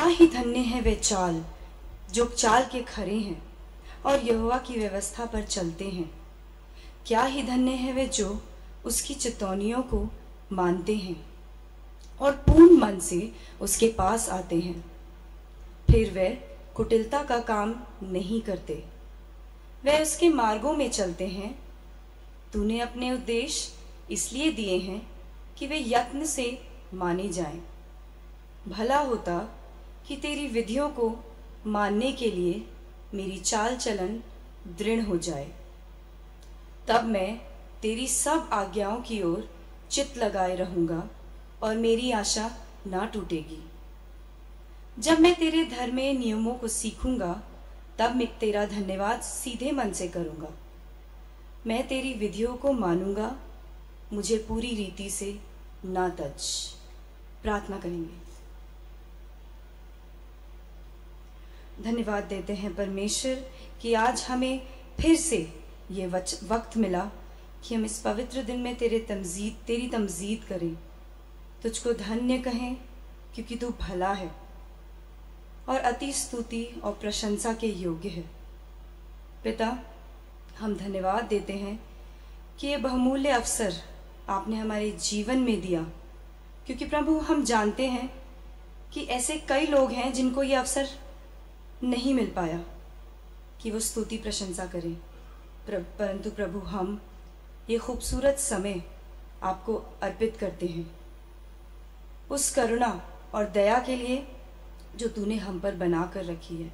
ही धन्य है वे चाल जो चाल के खरे हैं और यहोवा की व्यवस्था पर चलते हैं। क्या ही धन्य है वे जो उसकी चितौनियों को मानते हैं और पूर्ण मन से उसके पास आते हैं। फिर वे कुटिलता का काम नहीं करते, वे उसके मार्गों में चलते हैं। तूने अपने उद्देश्य इसलिए दिए हैं कि वे यत्न से माने जाएं। भला होता कि तेरी विधियों को मानने के लिए मेरी चाल चलन दृढ़ हो जाए। तब मैं तेरी सब आज्ञाओं की ओर चित्त लगाए रहूंगा और मेरी आशा ना टूटेगी। जब मैं तेरे धर्म नियमों को सीखूंगा तब मैं तेरा धन्यवाद सीधे मन से करूंगा। मैं तेरी विधियों को मानूंगा, मुझे पूरी रीति से ना तज। प्रार्थना करेंगे। धन्यवाद देते हैं परमेश्वर कि आज हमें फिर से ये वक्त मिला कि हम इस पवित्र दिन में तेरी तमजीद करें, तुझको धन्य कहें क्योंकि तू भला है और अति स्तुति और प्रशंसा के योग्य है। पिता, हम धन्यवाद देते हैं कि ये बहुमूल्य अवसर आपने हमारे जीवन में दिया, क्योंकि प्रभु हम जानते हैं कि ऐसे कई लोग हैं जिनको ये अवसर नहीं मिल पाया कि वो स्तुति प्रशंसा करें। परंतु प्रभु, हम ये खूबसूरत समय आपको अर्पित करते हैं उस करुणा और दया के लिए जो तूने हम पर बना कर रखी है।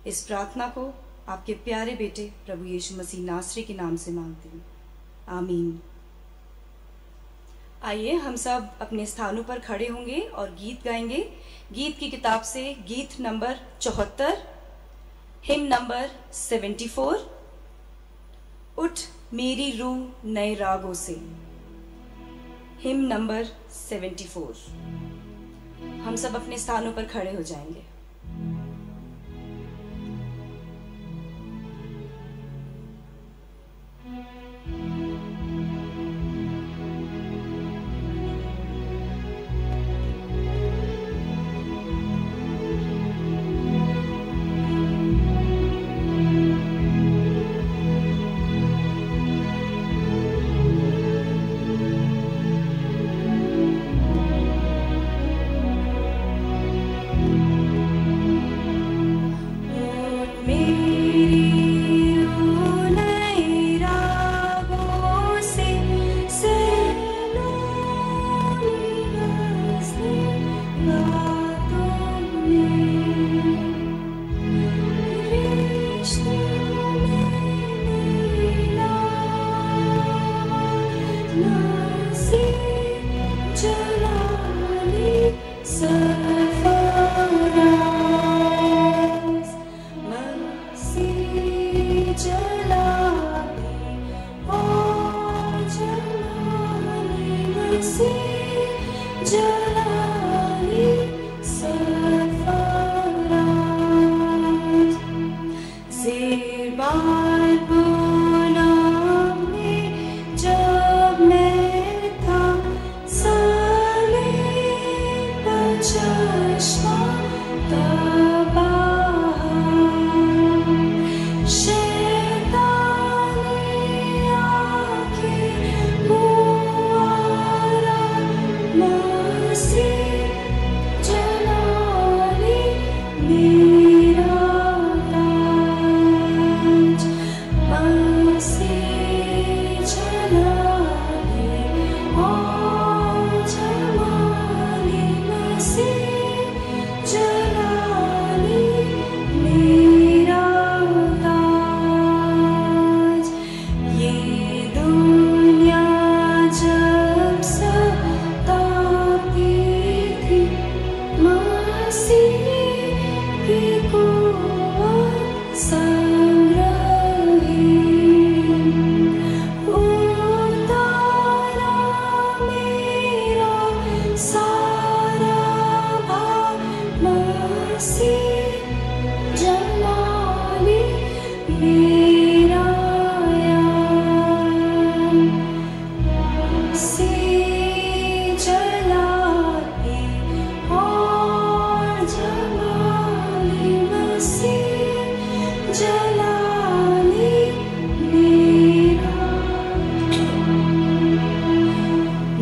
इस प्रार्थना को आपके प्यारे बेटे प्रभु यीशु मसीह नासरी के नाम से मांगते हैं, आमीन। आइए हम सब अपने स्थानों पर खड़े होंगे और गीत गाएंगे। गीत की किताब से गीत नंबर 74, हिम नंबर 74, उठ मेरी रूह नए रागों से। Him number 74। हम सब अपने स्थानों पर खड़े हो जाएंगे। जला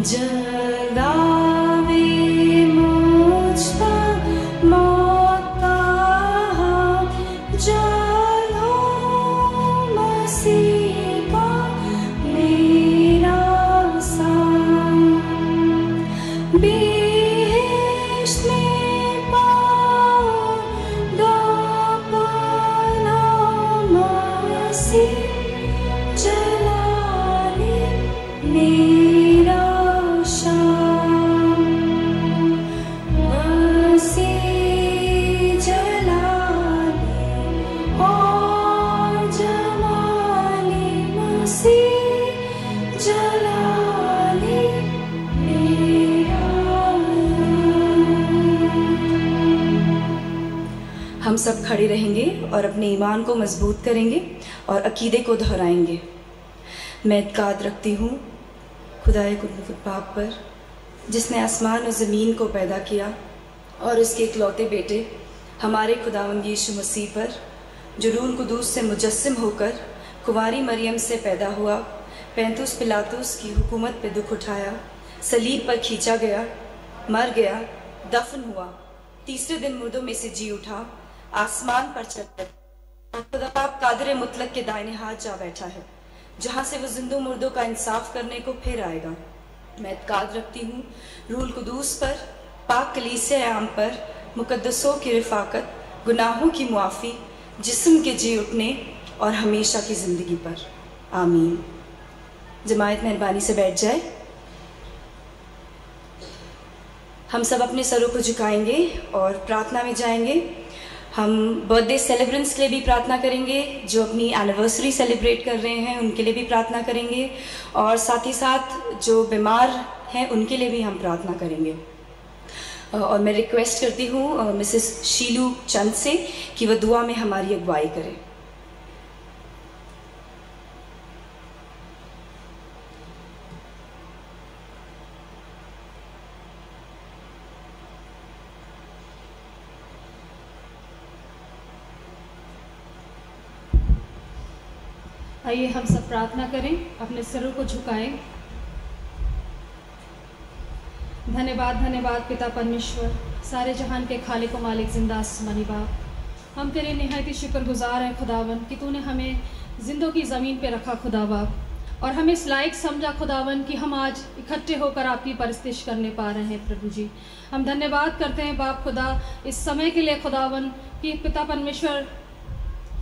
जलावे मुझ पर मौत का हाथ, जलो मसीह का मेरा साथ। बेहेश्त में पाऊंगा अपना मसीह, जला ले मेरा शाम। मसीह जला ले और जमा ले, मसीह जला ले मेरा। हम सब खड़े रहेंगे और अपने ईमान को मजबूत करेंगे और अकीदे को दोहराएंगे। मैं इत्काद रखती हूँ खुदाए कुद्दूस पाक पर, जिसने आसमान और ज़मीन को पैदा किया, और उसके इकलौते बेटे हमारे खुदावंद यीशु मसीह पर, जो रूह कुदूस से मुजस्सिम होकर कुंवारी मरियम से पैदा हुआ, पैंतुस पिलातुस की हुकूमत पे दुख उठाया, सलीब पर खींचा गया, मर गया, दफन हुआ, तीसरे दिन मुर्दों में से जी उठा, आसमान पर चढ़ गया और खुदा पाक कादिर मुतलक के दाहिने हाथ जा बैठा है, जहाँ से वो जिंदों मुर्दों का इंसाफ करने को फिर आएगा। मैं इत्काद रखती हूँ रूह कुदूस पर, पाक कलीसिया आम पर, मुकद्दसों की रिफाकत, गुनाहों की मुआफ़ी, जिस्म के जी उठने और हमेशा की ज़िंदगी पर। आमीन। जमायत मेहरबानी से बैठ जाए। हम सब अपने सरों को झुकाएंगे और प्रार्थना में जाएंगे। हम बर्थडे सेलिब्रेंट्स के लिए भी प्रार्थना करेंगे, जो अपनी एनिवर्सरी सेलिब्रेट कर रहे हैं उनके लिए भी प्रार्थना करेंगे, और साथ ही साथ जो बीमार हैं उनके लिए भी हम प्रार्थना करेंगे। और मैं रिक्वेस्ट करती हूँ मिसेस शीलू चंद से कि वह दुआ में हमारी अगुवाई करें। आइए हम सब प्रार्थना करें, अपने सिरों को झुकाएं। धन्यवाद धन्यवाद पिता परमेश्वर, सारे जहान के खालिक व मालिक जिंदा आसमानी बाप, हम तेरे निहायत ही शुक्रगुजार हैं खुदावन कि तूने हमें जिंदों की ज़मीन पे रखा खुदा बाप, और हमें इस लायक समझा खुदावन कि हम आज इकट्ठे होकर आपकी परस्तिश करने पा रहे हैं। प्रभु जी, हम धन्यवाद करते हैं बाप खुदा इस समय के लिए खुदावन कि पिता परमेश्वर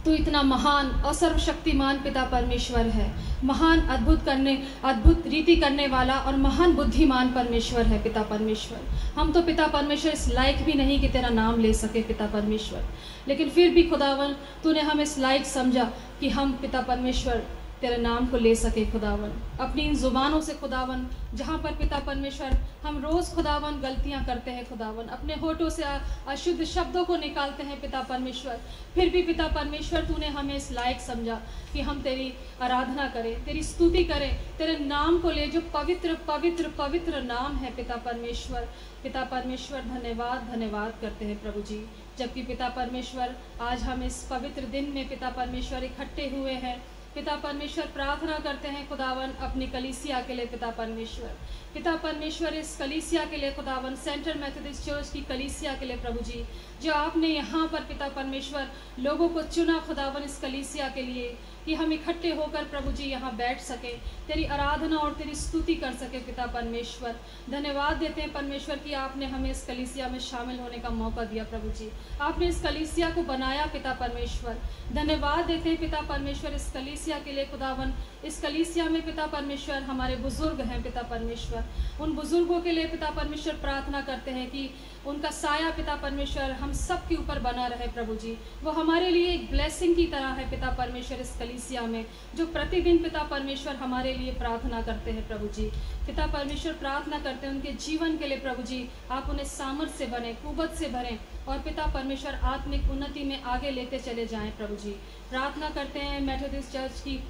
तू इतना महान और सर्वशक्तिमान पिता परमेश्वर है, महान अद्भुत रीति करने वाला और महान बुद्धिमान परमेश्वर है पिता परमेश्वर। हम तो पिता परमेश्वर इस लायक भी नहीं कि तेरा नाम ले सके पिता परमेश्वर, लेकिन फिर भी खुदावन तूने हमें इस लायक समझा कि हम पिता परमेश्वर तेरे नाम को ले सके खुदावन। अपनी इन ज़ुबानों से खुदावन, जहाँ पर पिता परमेश्वर हम रोज़ खुदावन गलतियाँ करते हैं खुदावन, अपने होठों से अशुद्ध शब्दों को निकालते हैं पिता परमेश्वर, फिर भी पिता परमेश्वर तूने हमें इस लायक समझा कि हम तेरी आराधना करें, तेरी स्तुति करें, तेरे नाम को ले जो पवित्र पवित्र पवित्र नाम है पिता परमेश्वर। पिता परमेश्वर धन्यवाद धन्यवाद करते हैं प्रभु जी, जबकि पिता परमेश्वर आज हम इस पवित्र दिन में पिता परमेश्वर इकट्ठे हुए हैं। पिता परमेश्वर प्रार्थना करते हैं खुदावन अपनी कलीसिया के लिए पिता परमेश्वर इस कलीसिया के लिए खुदावन, सेंट्रल मेथोडिस्ट चर्च की कलीसिया के लिए प्रभु जी, जो आपने यहाँ पर पिता परमेश्वर लोगों को चुना खुदावन इस कलीसिया के लिए कि हम इकट्ठे होकर प्रभु जी यहाँ बैठ सके, तेरी आराधना और तेरी स्तुति कर सके पिता परमेश्वर। धन्यवाद देते हैं परमेश्वर कि आपने हमें इस कलीसिया में शामिल होने का मौका दिया प्रभु जी, आपने इस कलीसिया को बनाया पिता परमेश्वर। धन्यवाद देते हैं पिता परमेश्वर इस कलीसिया के लिए खुदावन। इस कलीसिया में पिता परमेश्वर हमारे बुजुर्ग हैं पिता परमेश्वर, उन बुजुर्गों के लिए पिता परमेश्वर प्रार्थना करते हैं कि उनका साया पिता परमेश्वर हम सब के ऊपर बना रहे प्रभु जी। वो हमारे लिए एक ब्लेसिंग की तरह है पिता परमेश्वर इस कलीसिया में, जो प्रतिदिन पिता परमेश्वर हमारे लिए प्रार्थना करते हैं प्रभु जी। पिता परमेश्वर प्रार्थना करते हैं उनके जीवन के लिए प्रभु जी, आप उन्हें सामर्थ्य से भरें, कुव्वत से भरें, और पिता परमेश्वर आत्मिक उन्नति में आगे लेते चले जाएं प्रभु जी। प्रार्थना करते हैं मेथोडिस्ट चर्च की,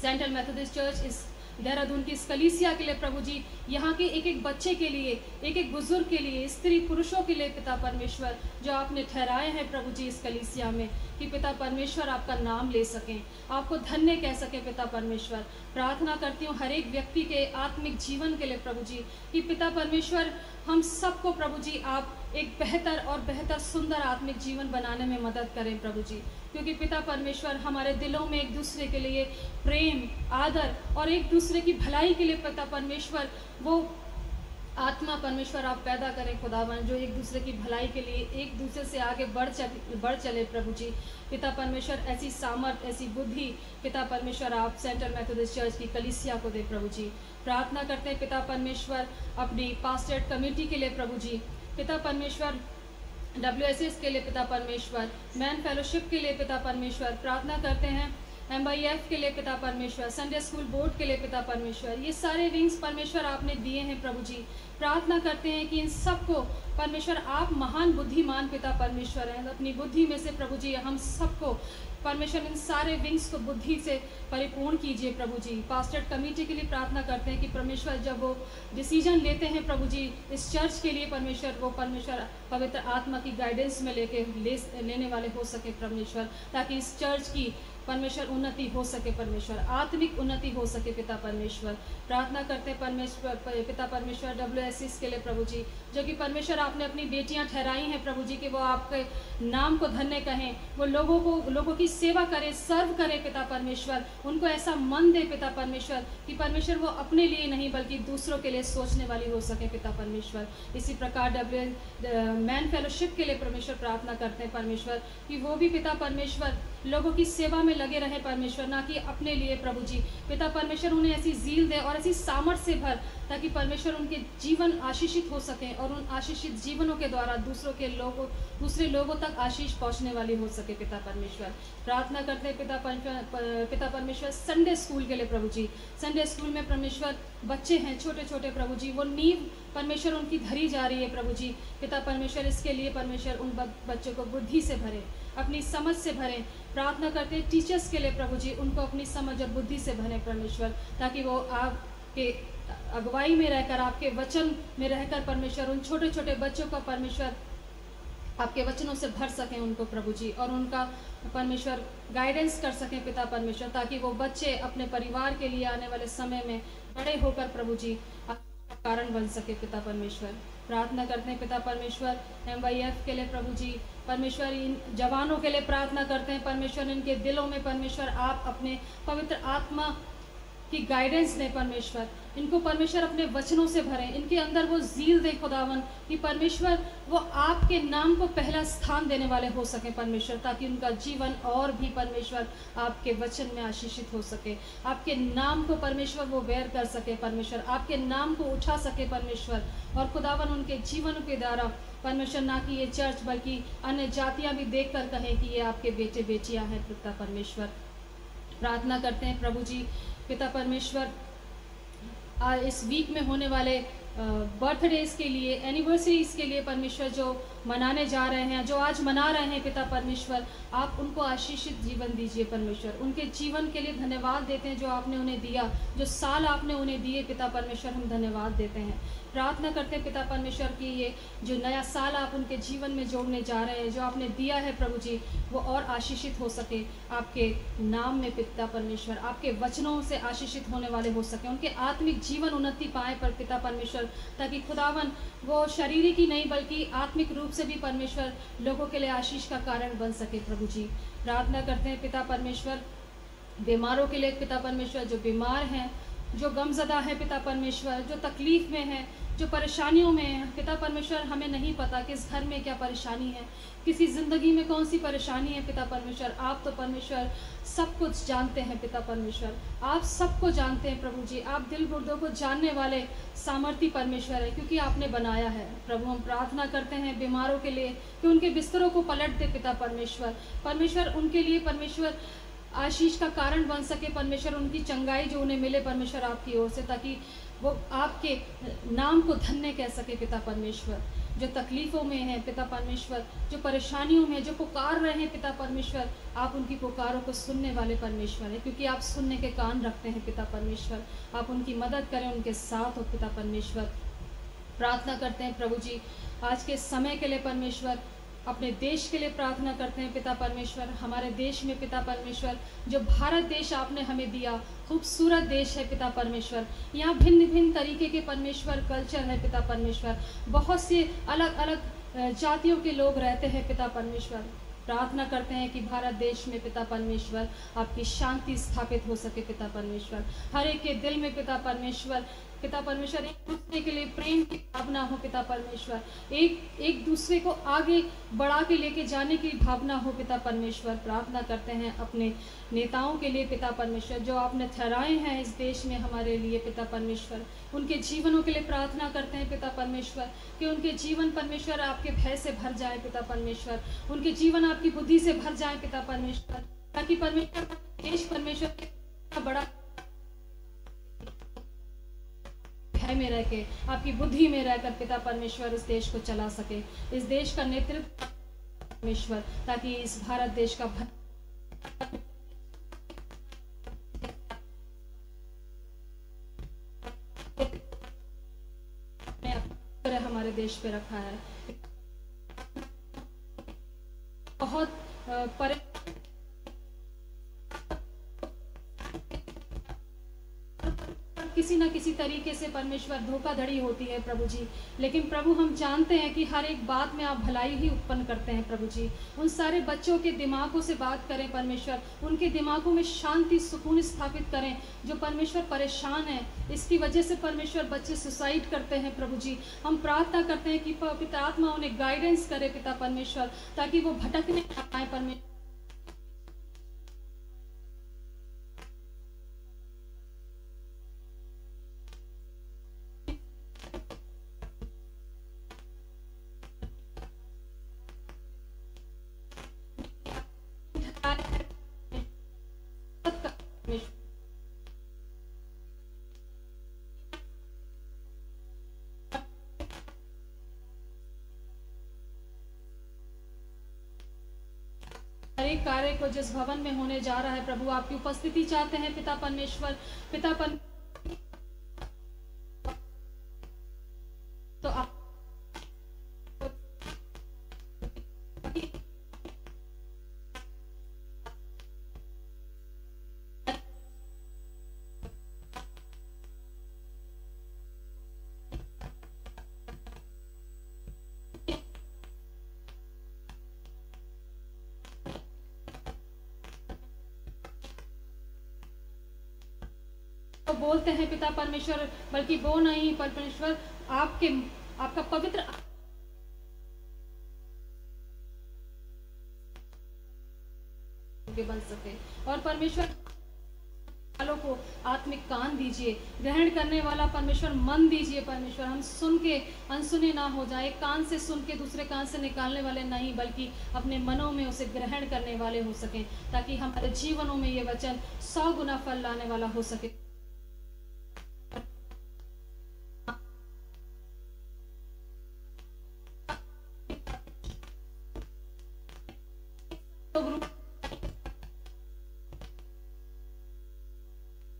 सेंट्रल मेथोडिस्ट चर्च इस देहरादून की इस कलीसिया के लिए प्रभु जी, यहाँ के एक एक बच्चे के लिए, एक एक बुजुर्ग के लिए, स्त्री पुरुषों के लिए पिता परमेश्वर, जो आपने ठहराए हैं प्रभु जी इस कलीसिया में, कि पिता परमेश्वर आपका नाम ले सकें, आपको धन्य कह सकें पिता परमेश्वर। प्रार्थना करती हूँ हर एक व्यक्ति के आत्मिक जीवन के लिए प्रभु जी, कि पिता परमेश्वर हम सबको प्रभु जी आप एक बेहतर और बेहतर सुंदर आत्मिक जीवन बनाने में मदद करें प्रभु जी, क्योंकि पिता परमेश्वर हमारे दिलों में एक दूसरे के लिए प्रेम, आदर और एक दूसरे की भलाई के लिए पिता परमेश्वर वो आत्मा परमेश्वर आप पैदा करें खुदावन, जो एक दूसरे की भलाई के लिए एक दूसरे से आगे बढ़ चले प्रभु जी। पिता परमेश्वर ऐसी सामर्थ्य, ऐसी बुद्धि पिता परमेश्वर आप सेंट्रल मेथोडिस्ट चर्च की कलीसिया को दे प्रभु जी। प्रार्थना करते हैं पिता परमेश्वर अपनी पास्टरेट कमेटी के लिए प्रभु जी, पिता परमेश्वर WSS के लिए पिता परमेश्वर, मैन फेलोशिप के लिए पिता परमेश्वर। प्रार्थना करते हैं MIF के लिए पिता परमेश्वर, संडे स्कूल बोर्ड के लिए पिता परमेश्वर। ये सारे विंग्स परमेश्वर आपने दिए हैं प्रभु जी। प्रार्थना करते हैं कि इन सबको परमेश्वर आप महान बुद्धिमान पिता परमेश्वर हैं, अपनी बुद्धि में से प्रभु जी हम सबको परमेश्वर इन सारे विंग्स को बुद्धि से परिपूर्ण कीजिए प्रभु जी। पास्टर कमेटी के लिए प्रार्थना करते हैं कि परमेश्वर जब वो डिसीजन लेते हैं प्रभु जी इस चर्च के लिए परमेश्वर, वो परमेश्वर पवित्र आत्मा की गाइडेंस में लेने वाले हो सके परमेश्वर, ताकि इस चर्च की परमेश्वर उन्नति हो सके परमेश्वर, आत्मिक उन्नति हो सके पिता परमेश्वर। प्रार्थना करते हैं परमेश्वर पिता परमेश्वर WSS के लिए प्रभु जी, जो कि परमेश्वर आपने अपनी बेटियां ठहराई हैं प्रभु जी, कि वो आपके नाम को धन्य कहें, वो लोगों की सेवा करें, सर्व करें पिता परमेश्वर। उनको ऐसा मन दे पिता परमेश्वर कि परमेश्वर वो अपने लिए नहीं बल्कि दूसरों के लिए सोचने वाली हो सके पिता परमेश्वर। इसी प्रकार मैन फेलोशिप के लिए परमेश्वर प्रार्थना करते हैं परमेश्वर, कि वो भी पिता परमेश्वर लोगों की सेवा में लगे रहे परमेश्वर, ना कि अपने लिए प्रभु जी। पिता परमेश्वर उन्हें ऐसी जील दे और ऐसी सामर्थ्य से भर, ताकि परमेश्वर उनके जीवन आशीषित हो सके और उन आशीषित जीवनों के द्वारा दूसरे लोगों तक आशीष पहुंचने वाली हो सके पिता परमेश्वर। प्रार्थना करते हैं पिता परमेश्वर संडे स्कूल के लिए प्रभु जी। संडे स्कूल में परमेश्वर बच्चे हैं छोटे छोटे प्रभु जी, वो नींव परमेश्वर उनकी धरी जा रही है प्रभु जी। पिता परमेश्वर इसके लिए परमेश्वर उन बच्चों को बुद्धि से भरे, अपनी समझ से भरें। प्रार्थना करते हैं टीचर्स के लिए प्रभु जी, उनको अपनी समझ और बुद्धि से भरें परमेश्वर, ताकि वो आपके अगुवाई में रहकर, आपके वचन में रहकर परमेश्वर उन छोटे छोटे बच्चों का परमेश्वर आपके वचनों से भर सकें उनको प्रभु जी, और उनका परमेश्वर गाइडेंस कर सकें पिता परमेश्वर, ताकि वो बच्चे अपने परिवार के लिए आने वाले समय में बड़े होकर प्रभु जी कारण बन सके पिता परमेश्वर। प्रार्थना करते हैं पिता परमेश्वर MYF के लिए प्रभु जी, परमेश्वर इन जवानों के लिए प्रार्थना करते हैं परमेश्वर, इनके दिलों में परमेश्वर आप अपने पवित्र आत्मा की गाइडेंस दें परमेश्वर, इनको परमेश्वर अपने वचनों से भरें, इनके अंदर वो जील दे खुदावन कि परमेश्वर वो आपके नाम को पहला स्थान देने वाले हो सके परमेश्वर, ताकि उनका जीवन और भी परमेश्वर आपके वचन में आशीषित हो सके, आपके नाम को परमेश्वर वो बेयर कर सके परमेश्वर, आपके नाम को उठा सके परमेश्वर, और खुदावन उनके जीवन के द्वारा परमेश्वर ना कि ये चर्च बल्कि अन्य जातियां भी देख कर कहें कि ये आपके बेटे बेटियां हैं पिता परमेश्वर। प्रार्थना करते हैं प्रभु जी पिता परमेश्वर इस वीक में होने वाले बर्थडेज के लिए, एनिवर्सरीज के लिए परमेश्वर जो मनाने जा रहे हैं, जो आज मना रहे हैं पिता परमेश्वर, आप उनको आशीषित जीवन दीजिए परमेश्वर। उनके जीवन के लिए धन्यवाद देते हैं जो आपने उन्हें दिया, जो साल आपने उन्हें दिए पिता परमेश्वर, हम धन्यवाद देते हैं। प्रार्थना करते हैं पिता परमेश्वर की ये जो नया साल आप उनके जीवन में जोड़ने जा रहे हैं, जो आपने दिया है प्रभु जी, वो और आशीषित हो सके आपके नाम में पिता परमेश्वर, आपके वचनों से आशीषित होने वाले हो सके, उनके आत्मिक जीवन उन्नति पाए पर पिता परमेश्वर, ताकि खुदावन वो शारीरिक ही नहीं बल्कि आत्मिक रूप से भी परमेश्वर लोगों के लिए आशीष का कारण बन सके प्रभु जी। प्रार्थना करते हैं पिता परमेश्वर बीमारों के लिए पिता परमेश्वर, जो बीमार हैं, जो गमज़दा है पिता परमेश्वर, जो तकलीफ़ में है, जो परेशानियों में है पिता परमेश्वर, हमें नहीं पता किस घर में क्या परेशानी है, किसी ज़िंदगी में कौन सी परेशानी है पिता परमेश्वर, आप तो परमेश्वर सब कुछ जानते हैं पिता परमेश्वर, आप सबको जानते हैं प्रभु जी, आप दिल गुर्दों को जानने वाले सामर्थी परमेश्वर है, क्योंकि आपने बनाया है प्रभु। हम प्रार्थना करते हैं बीमारों के लिए कि उनके बिस्तरों को पलट दे पिता परमेश्वर, परमेश्वर उनके लिए परमेश्वर आशीष का कारण बन सके परमेश्वर, उनकी चंगाई जो उन्हें मिले परमेश्वर आपकी ओर से, ताकि वो आपके नाम को धन्य कह सके पिता परमेश्वर। जो तकलीफ़ों में हैं पिता परमेश्वर, जो परेशानियों में, जो पुकार रहे हैं पिता परमेश्वर, आप उनकी पुकारों को सुनने वाले परमेश्वर हैं, क्योंकि आप सुनने के कान रखते हैं पिता परमेश्वर। आप उनकी मदद करें, उनके साथ हो पिता परमेश्वर। प्रार्थना करते हैं प्रभु जी आज के समय के लिए परमेश्वर, अपने देश के लिए प्रार्थना करते हैं पिता परमेश्वर। हमारे देश में पिता परमेश्वर, जो भारत देश आपने हमें दिया, खूबसूरत देश है पिता परमेश्वर। यहाँ भिन्न भिन्न तरीके के परमेश्वर कल्चर है पिता परमेश्वर, बहुत से अलग अलग जातियों के लोग रहते हैं पिता परमेश्वर। प्रार्थना करते हैं कि भारत देश में पिता परमेश्वर आपकी शांति स्थापित हो सके पिता परमेश्वर। हर एक के दिल में पिता परमेश्वर एक दूसरे के लिए प्रेम की भावना हो पिता परमेश्वर, एक दूसरे को आगे बढ़ा के लेके जाने की भावना हो पिता परमेश्वर। प्रार्थना करते हैं अपने नेताओं के लिए पिता परमेश्वर, जो आपने ठहराए हैं इस देश में हमारे लिए पिता परमेश्वर। उनके जीवनों के लिए प्रार्थना करते हैं पिता परमेश्वर कि उनके जीवन परमेश्वर आपके भय से भर जाए पिता परमेश्वर, उनके जीवन आपकी बुद्धि से भर जाए पिता परमेश्वर, ताकि परमेश्वर देश परमेश्वर बड़ा भय में रह के, आपकी बुद्धि में रहकर पिता परमेश्वर इस देश को चला सके, इस देश का नेतृत्व परमेश्वर, ताकि इस भारत देश का हमारे देश पे रखा है। बहुत किसी न किसी तरीके से परमेश्वर धोखाधड़ी होती है प्रभु जी, लेकिन प्रभु हम जानते हैं कि हर एक बात में आप भलाई ही उत्पन्न करते हैं प्रभु जी। उन सारे बच्चों के दिमागों से बात करें परमेश्वर, उनके दिमागों में शांति सुकून स्थापित करें, जो परमेश्वर परेशान है, इसकी वजह से परमेश्वर बच्चे सुसाइड करते हैं प्रभु जी। हम प्रार्थना करते हैं कि पिता आत्मा उन्हें गाइडेंस करे पिता परमेश्वर, ताकि वो भटकने ना पाए परमेश्वर। हर एक कार्य को जिस भवन में होने जा रहा है प्रभु, आपकी उपस्थिति चाहते हैं पिता परमेश्वर। तो आप तो बोलते हैं पिता परमेश्वर, बल्कि वो नहीं परमेश्वर, आपका पवित्र बन सके। और परमेश्वर वालों को आत्मिक कान दीजिए, ग्रहण करने वाला परमेश्वर मन दीजिए परमेश्वर। हम सुन के अनसुने ना हो जाए, कान से सुन के दूसरे कान से निकालने वाले नहीं, बल्कि अपने मनों में उसे ग्रहण करने वाले हो सकें, ताकि हमारे जीवनों में ये वचन 100 गुना फल लाने वाला हो सके।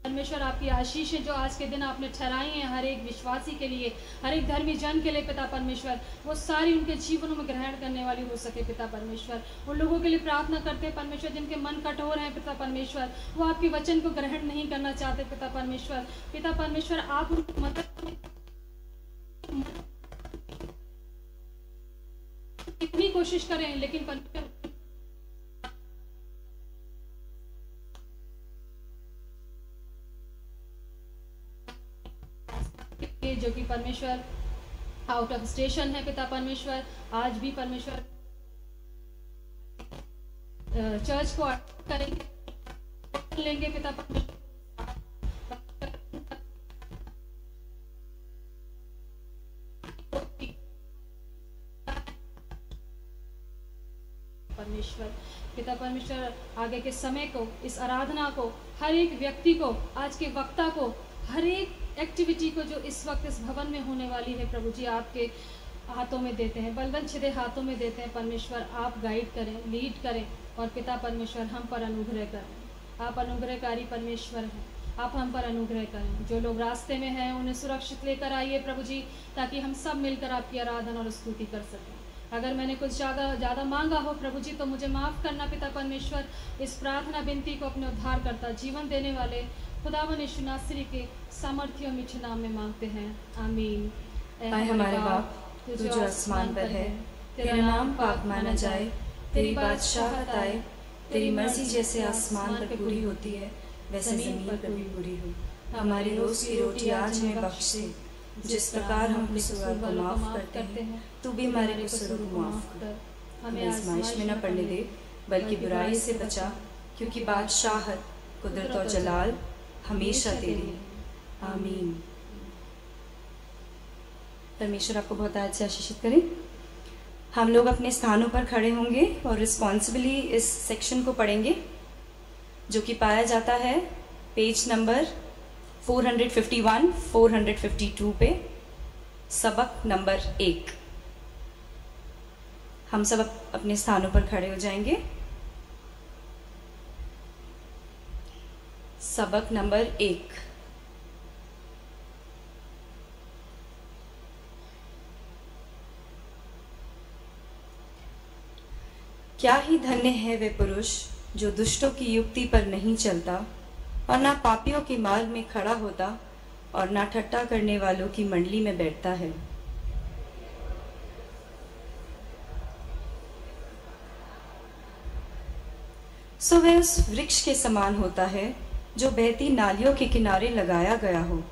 परमेश्वर आपकी आशीष है जो आज के दिन आपने ठहराई हैं हर एक विश्वासी के लिए, हर एक धर्मी जन के लिए पिता परमेश्वर, वो सारी उनके जीवनों में ग्रहण करने वाली हो सके पिता परमेश्वर। उन लोगों के लिए प्रार्थना करते हैं परमेश्वर जिनके मन कठोर हैं पिता परमेश्वर, वो आपके वचन को ग्रहण नहीं करना चाहते पिता परमेश्वर। पिता परमेश्वर आप उनकी मदद कितनी कोशिश करें, लेकिन परमेश्वर जो कि परमेश्वर आउट ऑफ स्टेशन है पिता परमेश्वर, आज भी परमेश्वर चर्च को करेंगे लेंगे पिता परमेश्वर। पिता परमेश्वर आगे के समय को, इस आराधना को, हर एक व्यक्ति को, आज के वक्ता को, हर एक एक्टिविटी को जो इस वक्त इस भवन में होने वाली है प्रभु जी, आपके हाथों में देते हैं, बलवन छिदे हाथों में देते हैं। परमेश्वर आप गाइड करें, लीड करें, और पिता परमेश्वर हम पर अनुग्रह करें। आप अनुग्रहकारी परमेश्वर हैं, आप हम पर अनुग्रह करें। जो लोग रास्ते में हैं उन्हें सुरक्षित लेकर आइए प्रभु जी, ताकि हम सब मिलकर आपकी आराधना और स्तुति कर सकें। अगर मैंने कुछ ज़्यादा मांगा हो प्रभु जी तो मुझे माफ़ करना पिता परमेश्वर। इस प्रार्थना विनती को अपने उद्धार करता जीवन देने वाले खुदावन यीशु नासरी के सामर्थ्य और मीठे नाम में मांगते हैं, आमीन। ऐ हमारे बाप तू जो आसमान पर है, तेरा नाम पाक माना जाए, तेरी बादशाहत आए, तेरी मर्जी जैसे आसमान पर पूरी होती है वैसे जमीन पर भी पूरी हो। हमारी रोज की रोटी आज हमें बख्श दे, जिस प्रकार हम कसूर को माफ करते हैं तू भी हमारे कसूर को माफ कर। हमें आजमाइश में न पड़ने दे, बल्कि बुराई से बचा, क्योंकि बादशाहत, कुदरत और जलाल हमेशा तेरी। आमीन। परमेश्वर आपको बहुत अच्छे आशीषित करें। हम लोग अपने स्थानों पर खड़े होंगे और रिस्पॉन्सिबली इस सेक्शन को पढ़ेंगे, जो कि पाया जाता है पेज नंबर 451, 452 पे, सबक नंबर 1। हम सब अपने स्थानों पर खड़े हो जाएंगे। सबक नंबर 1। क्या ही धन्य है वे पुरुष जो दुष्टों की युक्ति पर नहीं चलता और ना पापियों के मार्ग में खड़ा होता और ना ठट्टा करने वालों की मंडली में बैठता है। सो वह उस वृक्ष के समान होता है जो बहती नालियों के किनारे लगाया गया हो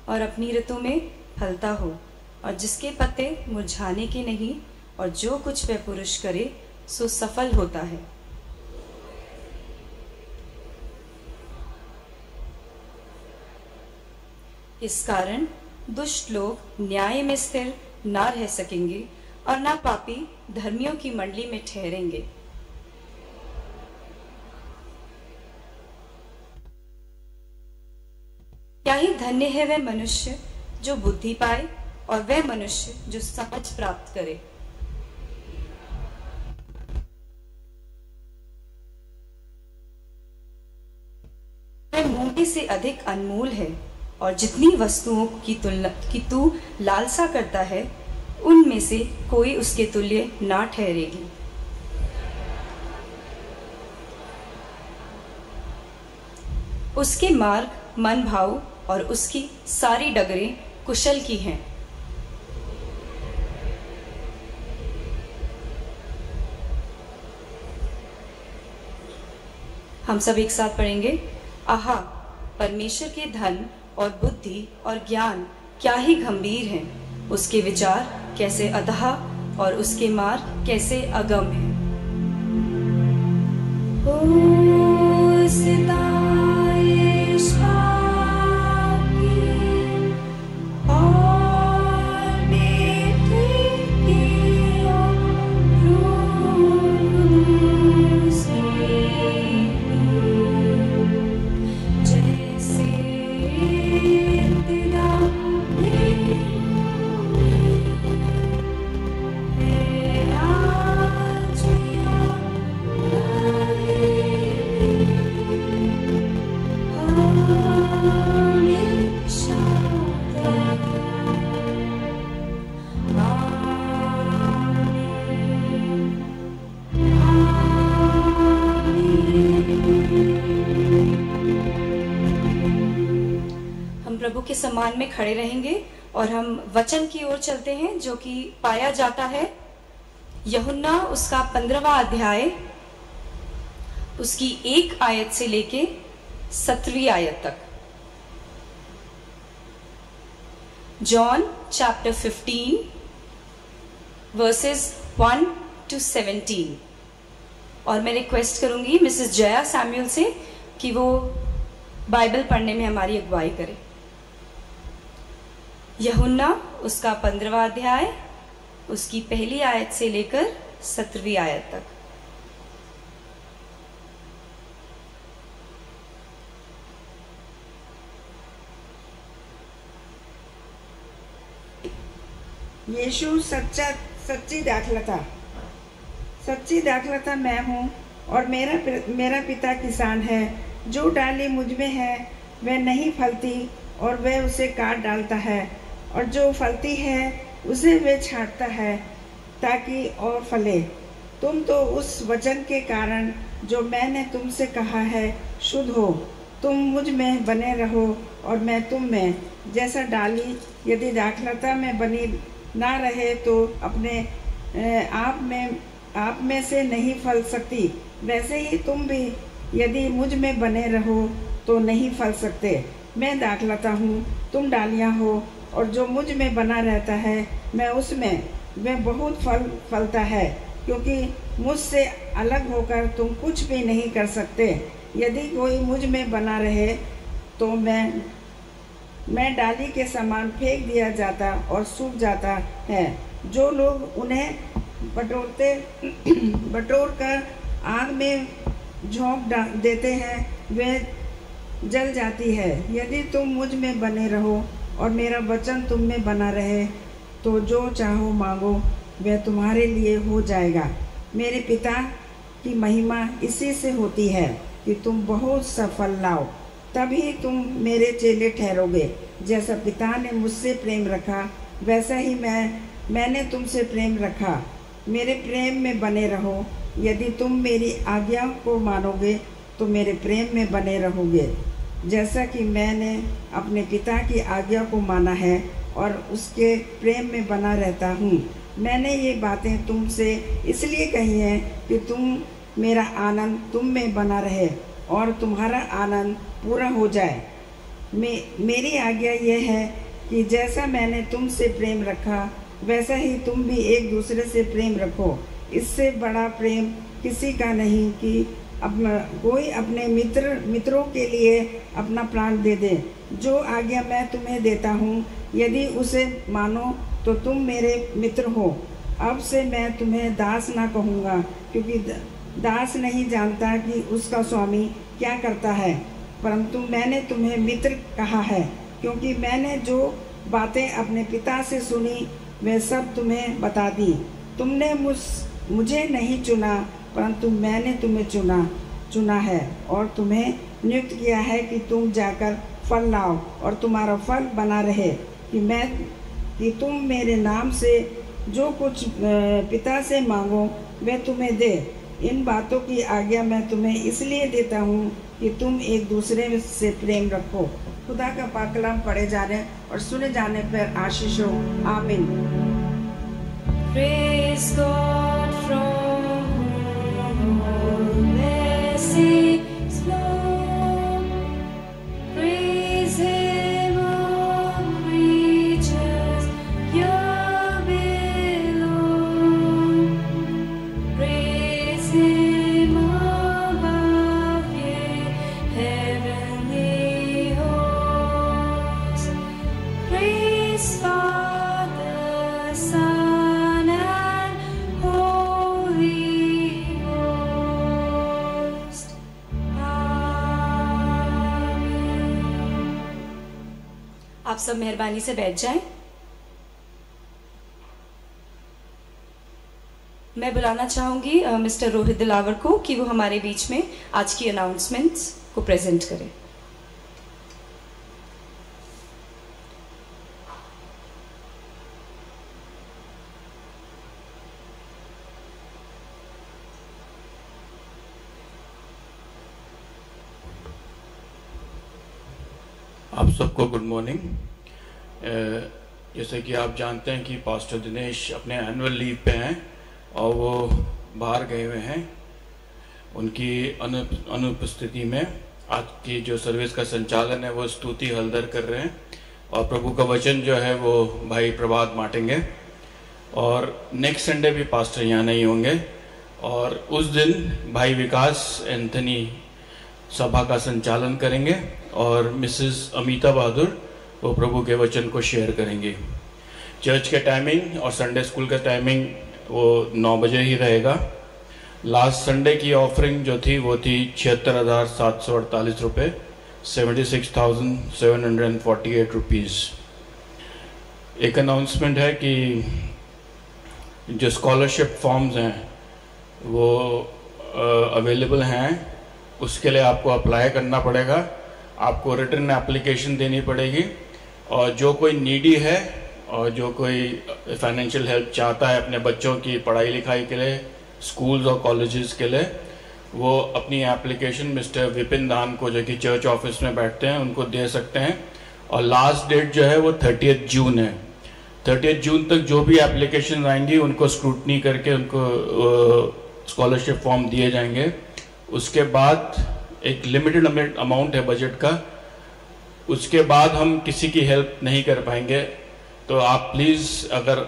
और अपनी ऋतु में फलता हो, और जिसके पत्ते मुरझाने के नहीं, और जो कुछ वह पुरुष करे सो सफल होता है। इस कारण दुष्ट लोग न्याय में स्थिर ना रह सकेंगे और ना पापी धर्मियों की मंडली में ठहरेंगे। क्या ही धन्य है वह मनुष्य जो बुद्धि पाए और वह मनुष्य जो समझ प्राप्त करे। वह मोती से अधिक अनमोल है, और जितनी वस्तुओं की तुलना की तू लालसा करता है उनमें से कोई उसके तुल्य ना ठहरेगी। उसके मार्ग मन भाव और उसकी सारी डगरें कुशल की हैं। हम सब एक साथ पढ़ेंगे। आहा, परमेश्वर के धन और बुद्धि और ज्ञान क्या ही गंभीर हैं, उसके विचार कैसे अथाह और उसके मार्ग कैसे अगम हैं। के सम्मान में खड़े रहेंगे और हम वचन की ओर चलते हैं, जो कि पाया जाता है यूहन्ना उसका 15वां अध्याय, उसकी 1 आयत से लेके 17वीं आयत तक। John chapter 15 versus 1 to 17। और मैं रिक्वेस्ट करूंगी मिसेस जया सैमुअल से कि वो बाइबल पढ़ने में हमारी अगुवाई करे। यूहन्ना उसका 15वां अध्याय, उसकी 1 आयत से लेकर 17वीं आयत तक। यीशु सच्ची दाखलता मैं हूँ और मेरा पिता किसान है। जो डाली मुझ में है वह नहीं फलती और वह उसे काट डालता है, और जो फलती है उसे वह छांटता है ताकि और फले। तुम तो उस वचन के कारण जो मैंने तुमसे कहा है शुद्ध हो। तुम मुझ में बने रहो और मैं तुम में। जैसा डाली यदि दाखलता में बनी ना रहे तो अपने आप में से नहीं फल सकती, वैसे ही तुम भी यदि मुझ में बने रहो तो नहीं फल सकते। मैं दाखलता हूँ, तुम डालियाँ हो, और जो मुझ में बना रहता है मैं उसमें, वह बहुत फल फलता है, क्योंकि मुझसे अलग होकर तुम कुछ भी नहीं कर सकते। यदि कोई मुझ में बना रहे तो मैं डाली के समान फेंक दिया जाता और सूख जाता है। जो लोग उन्हें बटोर कर आग में झोंक देते हैं वे जल जाती है। यदि तुम मुझ में बने रहो और मेरा वचन तुम में बना रहे तो जो चाहो मांगो वह तुम्हारे लिए हो जाएगा। मेरे पिता की महिमा इसी से होती है कि तुम बहुत सा फल लाओ, तभी तुम मेरे चेले ठहरोगे। जैसा पिता ने मुझसे प्रेम रखा वैसा ही मैंने तुमसे प्रेम रखा। मेरे प्रेम में बने रहो। यदि तुम मेरी आज्ञा को मानोगे तो मेरे प्रेम में बने रहोगे, जैसा कि मैंने अपने पिता की आज्ञा को माना है और उसके प्रेम में बना रहता हूँ। मैंने ये बातें तुमसे इसलिए कही हैं कि मेरा आनंद तुम में बना रहे और तुम्हारा आनंद पूरा हो जाए। मेरी आज्ञा यह है कि जैसा मैंने तुमसे प्रेम रखा वैसा ही तुम भी एक दूसरे से प्रेम रखो। इससे बड़ा प्रेम किसी का नहीं कि कोई अपने मित्रों के लिए अपना प्राण दे दे। जो आज्ञा मैं तुम्हें देता हूँ यदि उसे मानो तो तुम मेरे मित्र हो। अब से मैं तुम्हें दास ना कहूँगा, क्योंकि दास नहीं जानता कि उसका स्वामी क्या करता है, परंतु मैंने तुम्हें मित्र कहा है, क्योंकि मैंने जो बातें अपने पिता से सुनी वे सब तुम्हें बता दी। तुमने मुझे नहीं चुना, परंतु मैंने तुम्हें चुना है और तुम्हें नियुक्त किया है कि तुम जाकर फल लाओ और तुम्हारा फल बना रहे, कि तुम मेरे नाम से जो कुछ पिता से मांगो वह तुम्हें दे। इन बातों की आज्ञा मैं तुम्हें इसलिए देता हूँ कि तुम एक दूसरे से प्रेम रखो। खुदा का पाक कलाम पढ़े जाने और सुने जाने पर आशीष हो। आमीन। Praise God from whom all blessings flow. Praise Him, all creatures here below. Praise Him above, ye heavenly hosts. Praise Father, Son, and Holy Ghost. Amen. आप सब मेहरबानी से बैठ जाएं। मैं बुलाना चाहूंगी मिस्टर रोहित दिलावर को कि वो हमारे बीच में आज की अनाउंसमेंट्स को प्रेजेंट करें। आप सबको गुड मॉर्निंग। जैसे कि आप जानते हैं कि पास्टर दिनेश अपने एनुअल लीव पे हैं और वो बाहर गए हुए हैं। उनकी अनुपस्थिति में आज की जो सर्विस का संचालन है वो स्तुति हलदर कर रहे हैं और प्रभु का वचन जो है वो भाई प्रभात बांटेंगे। और नेक्स्ट संडे भी पास्टर यहाँ नहीं होंगे और उस दिन भाई विकास एंथनी सभा का संचालन करेंगे और मिसेस अमिता बहादुर वो प्रभु के वचन को शेयर करेंगी। चर्च के टाइमिंग और संडे स्कूल का टाइमिंग वो 9 बजे ही रहेगा। लास्ट संडे की ऑफरिंग जो थी वो थी 76,748 रुपये, 76,748 रुपीज़। एक अनाउंसमेंट है कि जो स्कॉलरशिप फॉर्म्स हैं वो अवेलेबल हैं, उसके लिए आपको अप्लाई करना पड़ेगा, आपको रिटर्न एप्लीकेशन देनी पड़ेगी। और जो कोई नीडी है और जो कोई फाइनेंशियल हेल्प चाहता है अपने बच्चों की पढ़ाई लिखाई के लिए, स्कूल्स और कॉलेजेस के लिए, वो अपनी एप्लीकेशन मिस्टर विपिन दान को, जो कि चर्च ऑफिस में बैठते हैं, उनको दे सकते हैं। और लास्ट डेट जो है वो 30 जून है। 30 जून तक जो भी एप्लीकेशन आएंगी उनको स्क्रूटनी करके उनको स्कॉलरशिप फॉर्म दिए जाएंगे। उसके बाद एक लिमिटेड अमाउंट है बजट का, उसके बाद हम किसी की हेल्प नहीं कर पाएंगे। तो आप प्लीज़ अगर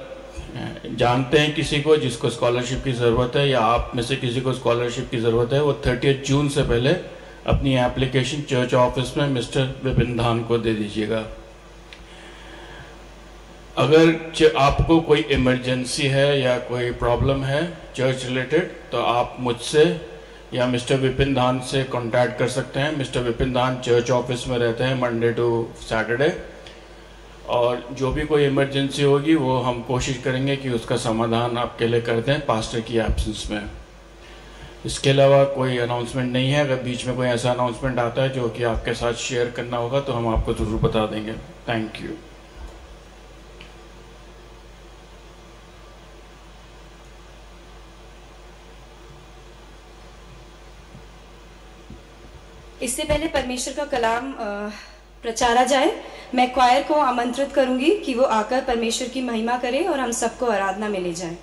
जानते हैं किसी को जिसको स्कॉलरशिप की ज़रूरत है या आप में से किसी को स्कॉलरशिप की ज़रूरत है, वो 30 जून से पहले अपनी एप्लीकेशन चर्च ऑफिस में मिस्टर विपिन धान को दे दीजिएगा। अगर आपको कोई इमरजेंसी है या कोई प्रॉब्लम है चर्च रिलेटेड, तो आप मुझसे या मिस्टर विपिन धान से कांटेक्ट कर सकते हैं। मिस्टर विपिन धान चर्च ऑफिस में रहते हैं मंडे टू सैटरडे, और जो भी कोई इमरजेंसी होगी वो हम कोशिश करेंगे कि उसका समाधान आपके लिए कर दें पास्टर की एब्सेंस में। इसके अलावा कोई अनाउंसमेंट नहीं है। अगर बीच में कोई ऐसा अनाउंसमेंट आता है जो कि आपके साथ शेयर करना होगा तो हम आपको ज़रूर बता देंगे। Thank you. इससे पहले परमेश्वर का कलाम प्रचारा जाए, मैं क्वायर को आमंत्रित करूंगी कि वो आकर परमेश्वर की महिमा करे और हम सबको आराधना में ले जाए।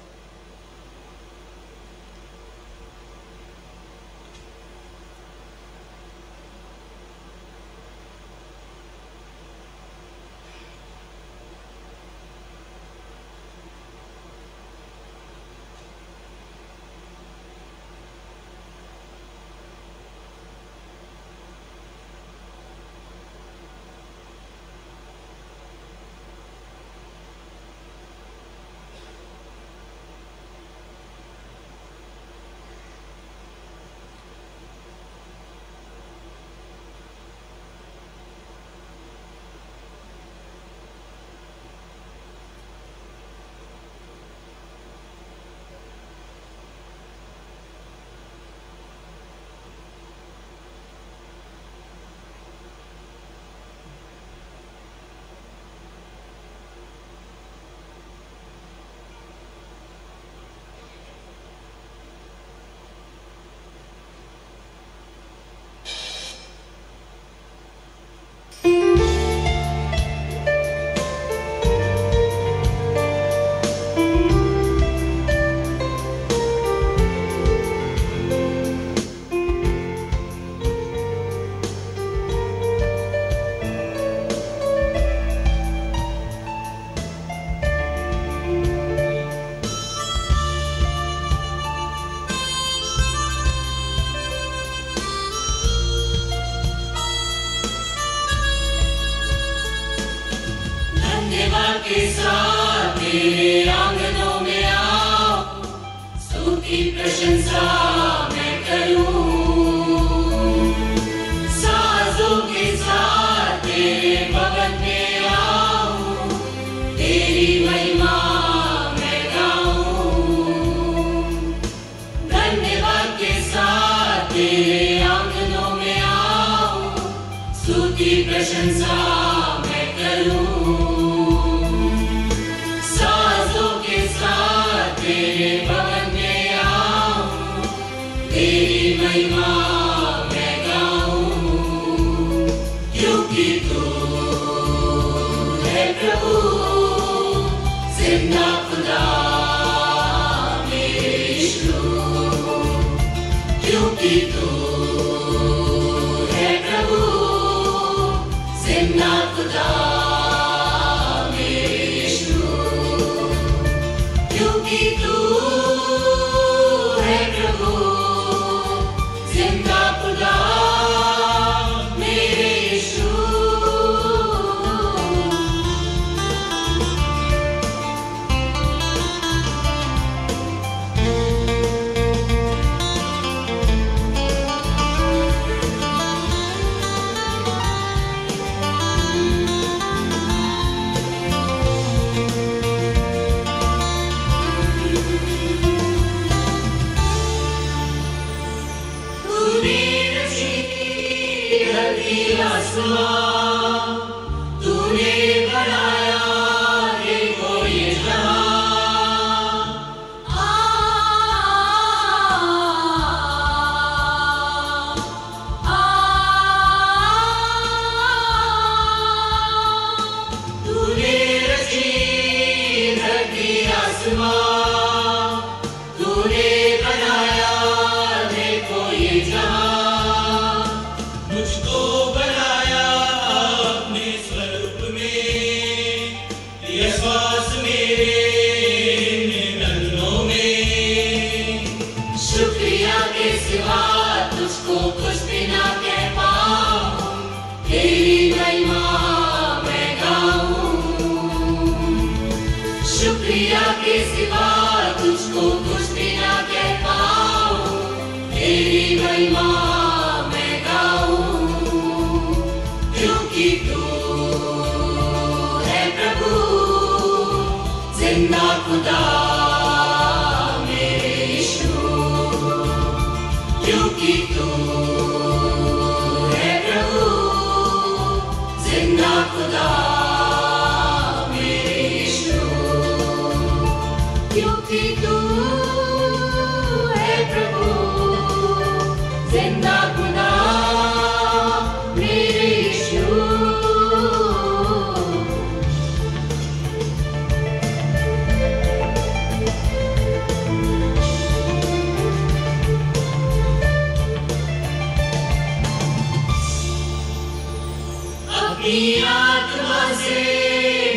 के साथ तेरे आंगनों में आओ, स्तुति प्रशंसा मैं करूं। साजों के साथ तेरे भवन में आऊं, तेरी महिमा मैं गाऊं। धन्यवाद के साथ तेरे आंगनों में आऊं, स्तुति प्रशंसा मैं करूं। तेरे भवन में आऊं, तेरी महिमा मैं गाऊं। क्योंकि तू है प्रभु जिंदा खुदा मेरे यीशु। क्योंकि तू है प्रभु जिंदा खुदा मेरे यीशु। क्योंकि तू है प्रभु जिंदा खुदा मेरे यीशु। आसमां, तूने बनाया देखो ये जहां। तूने रची धरती आसमां, तूने बनाया देखो ये जहां। मुझको बनाया अपने स्वरूप में, ये श्वास मेरे नन्नों में। शुक्रिया के सिवा तुझको कुछ भी ना कह पाऊं, तेरी महिमा मैं गाऊं। शुक्रिया के सिवा तुझको कुछ भी ना कह पाऊं, तेरी महिमा मैं गाऊं। क्योंकि तू है प्रभु जिंदा खुदा मेरे यीशु। क्योंकि तू है प्रभु जिंदा खुदा मेरे यीशु। क्योंकि तू है प्रभु जिंदा खुदा मेरे यीशु। अपनी आत्मा से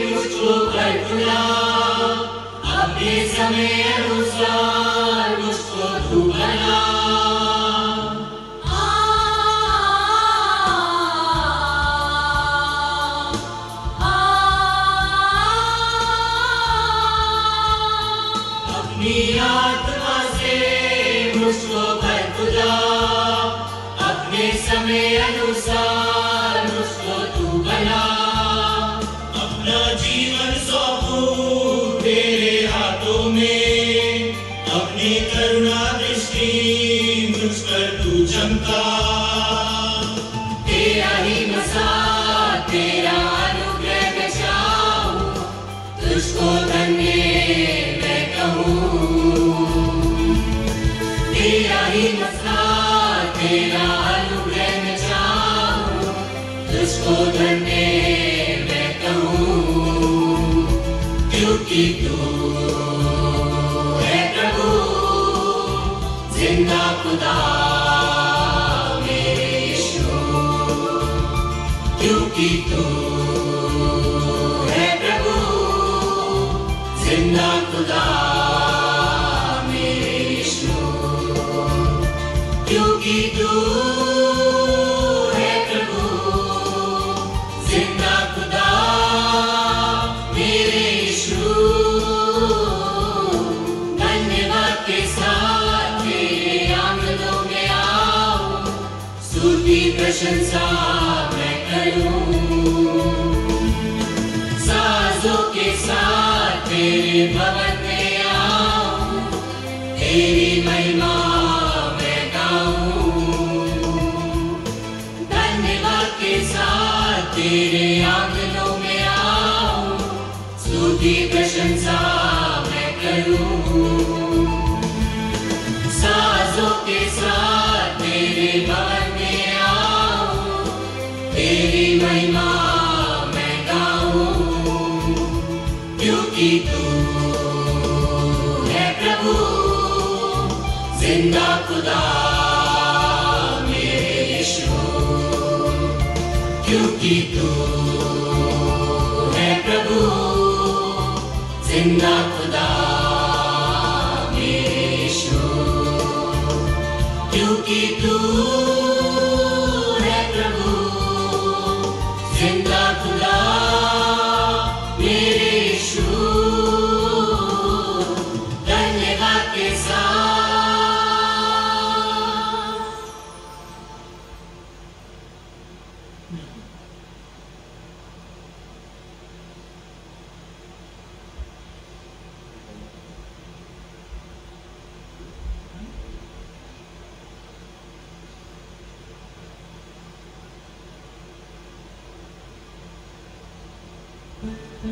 मुझको कर खुला, अपने समय अनुसार मुझको तू बना। अपनी आत्मा से मुझको कर खुदा, अपने समय अनुसार मुझको तू बना। अपना जीवन सौंपूं तेरे हाथों में, अपनी करुणा दृष्टि मुझ पर तू चमका। तेरा ही मसा तेरा अनुग्रह मैं चाहूं, तुझको धन्य मैं कहूं। तेरा ही मसा तेरा अनुग्रह मैं चाहूं, तुझको धन्य मैं कहूं। क्योंकि तू है प्रभु जिंदा खुदा मेरे यीशु। क्योंकि तू है प्रभु जिंदा खुदा मेरे यीशु। क्योंकि तू है प्रभु जिंदा खुदा मेरे यीशु। धन्यवाद के साथ तेरे आंगनों में आऊं, स्तुति प्रशंसा मैं करूं। साजों के साथ तेरे भवन में आऊं, तेरी महिमा मैं गाऊं। धन्यवाद के साथ तेरे आंगनों में आऊं, स्तुति प्रशंसा मैं करूं। साजों के साथ तेरे भवन में आऊं, तेरी महिमा मैं गाऊं। क्योंकि तू है प्रभु जिंदा खुदा मेरे यीशु। क्योंकि तू है प्रभु जिंदा खुदा मेरे यीशु। क्योंकि तू है प्रभु जिंदा खुदा मेरे यीशु। धन्यवाद के साथ हे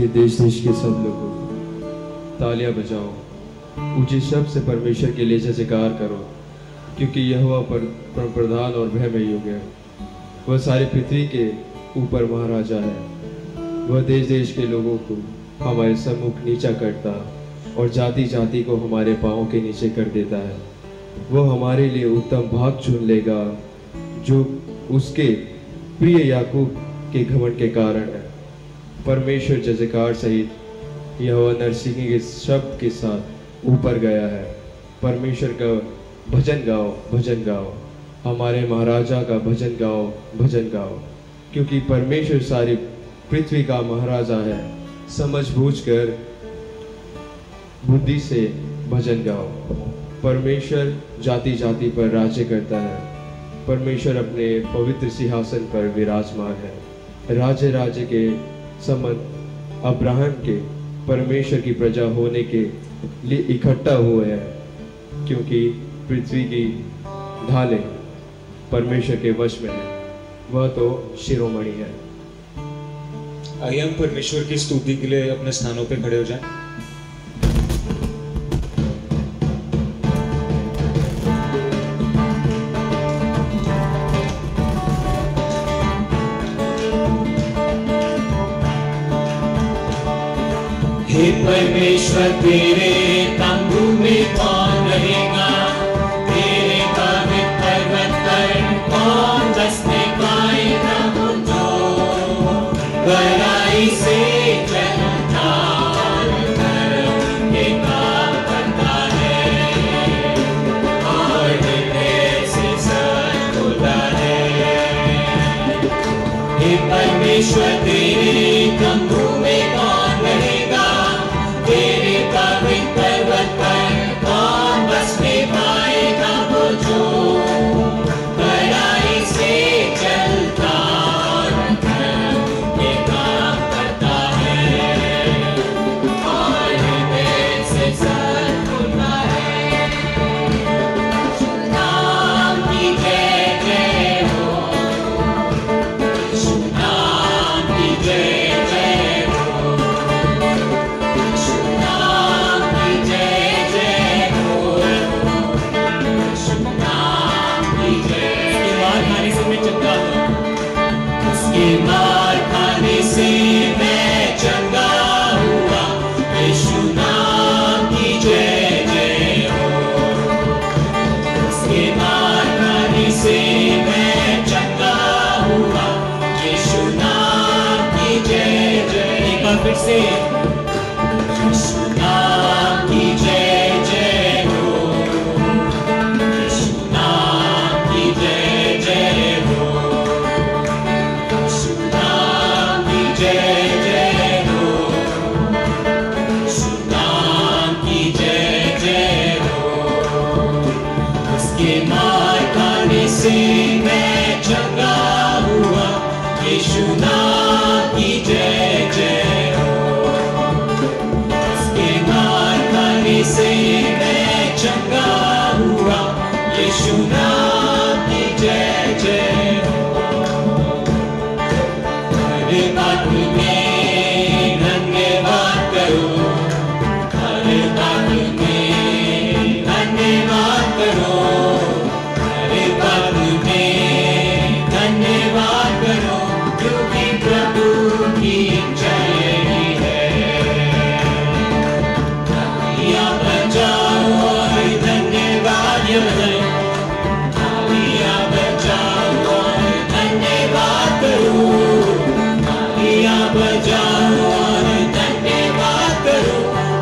देश देश के सब लोगों, तालियां बजाओ, ऊंचे शब्द से परमेश्वर के लिए जयकार करो, क्योंकि यहोवा पर प्रधान और भयमय योग्य है। वह सारी पृथ्वी के ऊपर महाराजा है। वह देश देश के लोगों को हमारे सम्मुख नीचा करता और जाति जाति को हमारे पाँव के नीचे कर देता है। वह हमारे लिए उत्तम भाग चुन लेगा, जो उसके प्रिय याकूब के घमंड के कारण है। परमेश्वर जयकार सहित यहोवा नरसिंह के शब्द के साथ ऊपर गया है। परमेश्वर का भजन गाओ, भजन गाओ, हमारे महाराजा का भजन गाओ, भजन गाओ, क्योंकि परमेश्वर सारी पृथ्वी का महाराजा है। समझ बूझ कर बुद्धि से भजन गाओ। परमेश्वर जाति जाति पर राज्य करता है। परमेश्वर अपने पवित्र सिंहासन पर विराजमान है। राज्य राज्य के संबंध अब्राहम के परमेश्वर की प्रजा होने के लिए इकट्ठा हुए हैं, क्योंकि पृथ्वी की ढालें परमेश्वर के वश में है। वह तो शिरोमणि है। आइए हम परमेश्वर की स्तुति के लिए अपने स्थानों पे खड़े हो जाएं। हे परमेश्वर तेरे तंबू में कौन रहेगा, तेरे पवित्र पर्वत पर कौन बसने पाएगा। जो बड़ाई से चलता के काम करता है और हृदय से सच बोलता है। हे परमेश्वर तेरे तंबू में कौन रहेगा, तेरे पवित्र पर्वत पर कौन बसने पाएगा। वो जो बड़ाई से चलता और धर्म के काम करता है और हृदय से सच बोलता है। यीशु नाम की जय जय हो, यीशु नाम की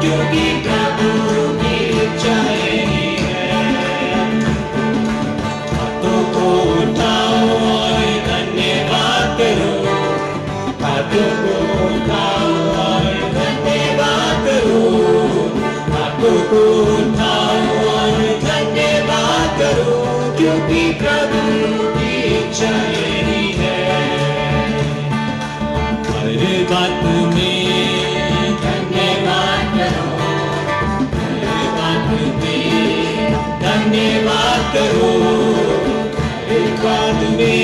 क्योंकि प्रभु की इच्छा यही है। हाथों को उठाओ और धन्यवाद करो, हाथों को उठाओ और धन्यवाद करो, हाथों को उठाओ और धन्यवाद करो, क्योंकि प्रभु की इच्छा यही है। हर बात में धन्यवाद करो, हर बात में धन्यवाद करो, हर बात में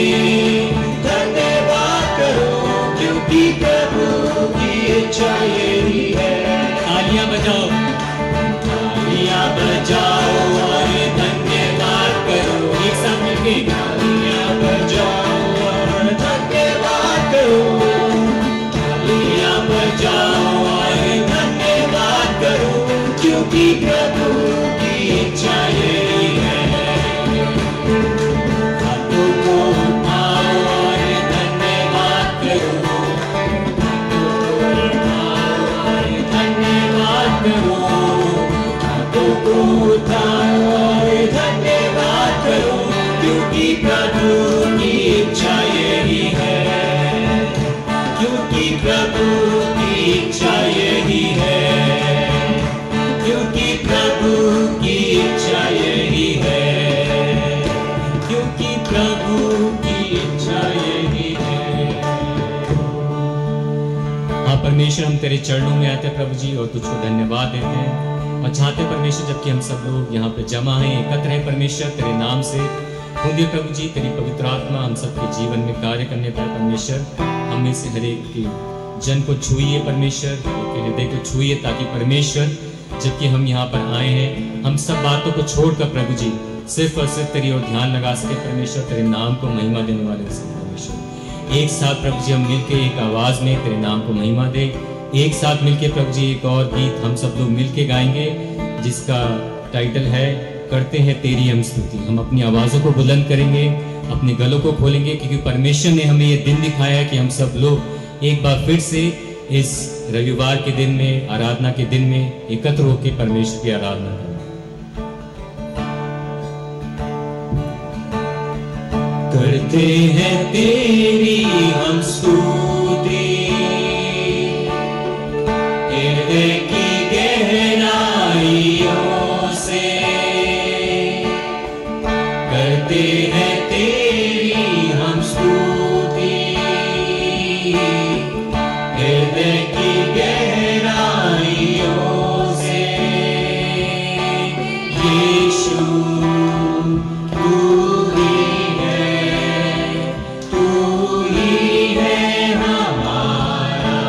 धन्यवाद करो, क्योंकि प्रभु की इच्छा यही है। तालियां बजाओ, तालियां बजाओ और धन्यवाद करो, एक साथ मिलके तालियां बजाओ और धन्यवाद करो, तालियां बजाओ और धन्यवाद करो, क्योंकि प्रभु की इच्छा यही है। हाथों को उठाओ और धन्यवाद करो, हाथों को उठाओ और धन्यवाद करो, हाथों को उठाओ और धन्यवाद करो, क्योंकि प्रभु की इच्छा यही है, क्योंकि प्रभु की इच्छा यही है, क्योंकि प्रभु की इच्छा यही है, क्योंकि प्रभु की इच्छा यही है। हाँ परमेश्वर, हम तेरे चरणों में आते हैं प्रभु जी और तुझको धन्यवाद देते हैं और चाहते परमेश्वर जबकि हम सब लोग यहाँ पे जमा हैं, एकत्र हैं परमेश्वर तेरे नाम से, होंगे प्रभु जी तेरी पवित्र आत्मा हम सबके जीवन में कार्य करने पर परमेश्वर हम में से हर एक के जन को छुइए परमेश्वर, के हृदय को छुइए, ताकि परमेश्वर जबकि हम यहाँ पर आए हैं हम सब बातों को छोड़कर प्रभु जी सिर्फ और सिर्फ तेरी ओर ध्यान लगा सके परमेश्वर, तेरे नाम को महिमा देने वाले परमेश्वर। एक साथ प्रभु जी हम मिलके एक आवाज में तेरे नाम को महिमा दे, एक साथ मिलके प्रभु जी एक और गीत हम सब लोग मिलके गाएंगे जिसका टाइटल है करते हैं तेरी हम स्तुति। हम अपनी आवाजों को बुलंद करेंगे, अपने गलों को खोलेंगे, क्योंकि परमेश्वर ने हमें ये दिन दिखाया है कि हम सब लोग एक बार फिर से इस रविवार के दिन में, आराधना के दिन में एकत्र होकर परमेश्वर की आराधना करें। करते हैं तेरी हम स्तुति, हृदय की गहराइयों से, करते हैं तेरी हम स्तुति, हृदय की गहराइयों से, यीशु तू ही है हमारा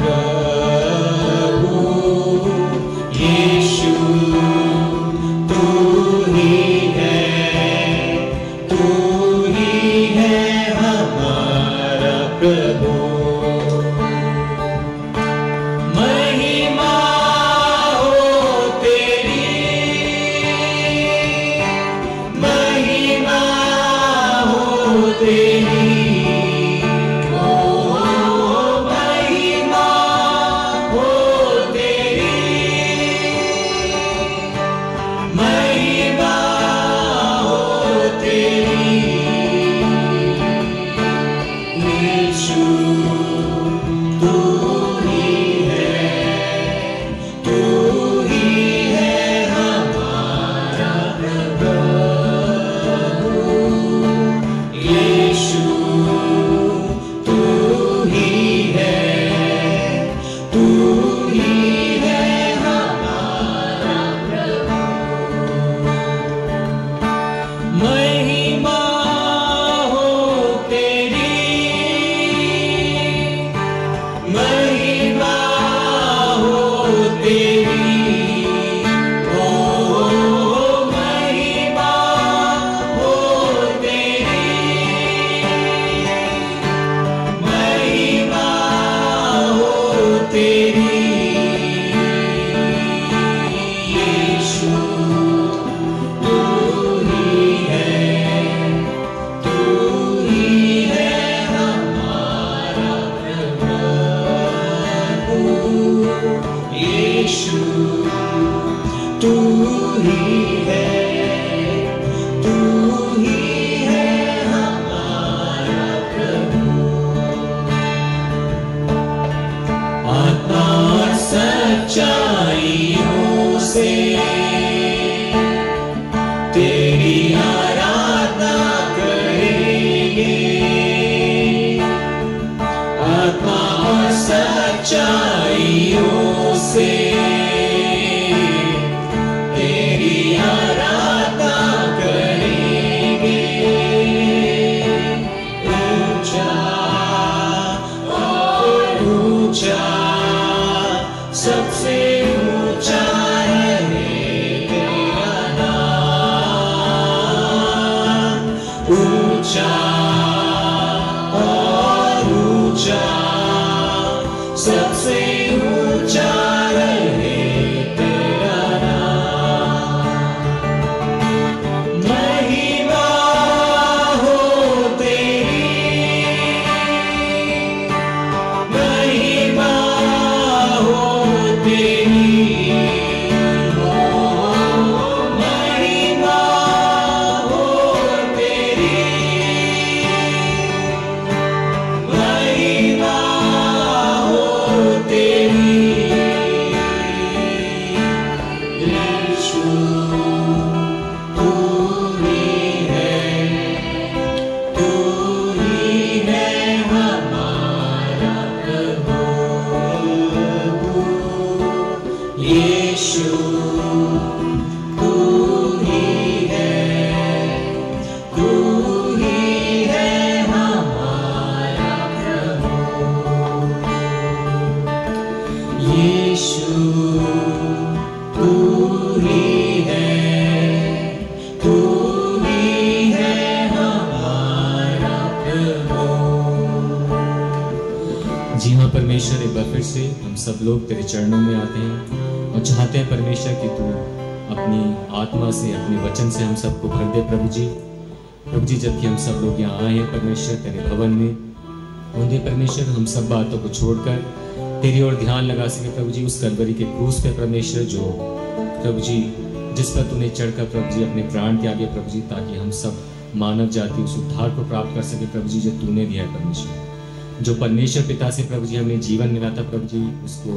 प्रभु यीशु तू ही है, तू ही है हमारा प्रभु। आत्मा और सच्चाइयों से तेरी आराधना करेंगे, आत्मा और सच्चाइयों से तेरी आराधना करेंगे। ऊंचा और ऊंचा सबसे ऊंचा है तेरा नाम, ऊंचा और ऊंचा सबसे ऊंचा है तेरा नाम। महिमा हो तेरी, महिमा हो तेरी, महिमा हो तेरी, महिमा हो तेरी। यीशु तू ही है, तू ही है हमारा प्रभु। यीशु तू ही है, तू ही है हमारा प्रभु। यीशु तू ही है, तू ही है हमारा प्रभु। जी हाँ परमेश्वर, एक बार फिर से हम सब लोग तेरे चरणों में आते हैं और चाहते हैं परमेश्वर कि तू अपनी आत्मा से, अपने वचन से हम सबको भर दे प्रभु जी। प्रभु जी, जबकि हम सब लोग यहाँ आए हैं परमेश्वर तेरे भवन में, उन्हें परमेश्वर हम सब बातों को छोड़कर तेरी ओर ध्यान लगा सके प्रभु जी, उस कलवरी के क्रूस पे परमेश्वर, जो प्रभु जी जिस पर तूने चढ़कर प्रभु जी अपने प्राण त्यागे प्रभु जी, ताकि हम सब मानव जाति उस उद्धार को प्राप्त कर सके प्रभु जी जो तूने दिया है परमेश्वर। जो परमेश्वर पिता से प्रभु जी हमें जीवन मिला था प्रभु जी, उसको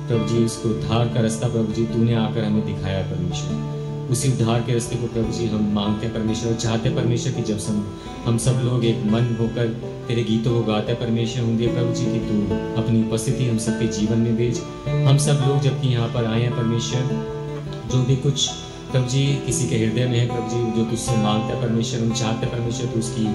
प्रभु जी, उसको उद्धार का रास्ता प्रभु जी तूने आकर हमें दिखाया परमेश्वर। उसी उद्धार के रास्ते को प्रभु जी हम मांगते हैं परमेश्वर, चाहते हैं परमेश्वर कि जब हम सब लोग एक मन होकर तेरे गीतों को गाते हैं परमेश्वर, होंगे प्रभु जी कि तू अपनी उपस्थिति हम सबके जीवन में भेज। हम सब लोग जबकि यहाँ पर आए हैं परमेश्वर, जो भी कुछ प्रभु जी किसी के हृदय में है प्रभु जी, जो तुझसे मांगता है परमेश्वर, हम चाहते हैं परमेश्वर तू उसकी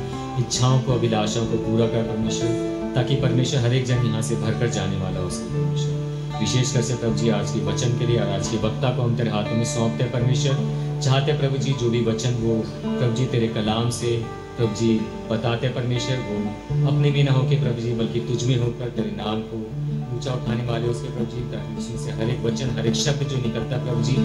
इच्छाओं को, अभिलाषाओं को पूरा कर परमेश्वर, ताकि परमेश्वर हर एक जन यहाँ से भरकर जाने वाला हो सके परमेश्वर। विशेषकर से प्रभु जी आज के वचन के लिए और आज के वक्ता को हम तेरे हाथों में सौंपते हैं परमेश्वर। चाहते हैं प्रभु जी जो भी वचन वो प्रभु जी तेरे कलाम से प्रभु जी बताते हैं परमेश्वर, वो अपने में ना होके प्रभु जी बल्कि तुझ में होकर तेरे नाम को ऊंचा उठाने वाले उसके प्रभु जी, ताकि उसमें से हर एक वचन, हर एक शब्द जो निकलता है प्रभु जी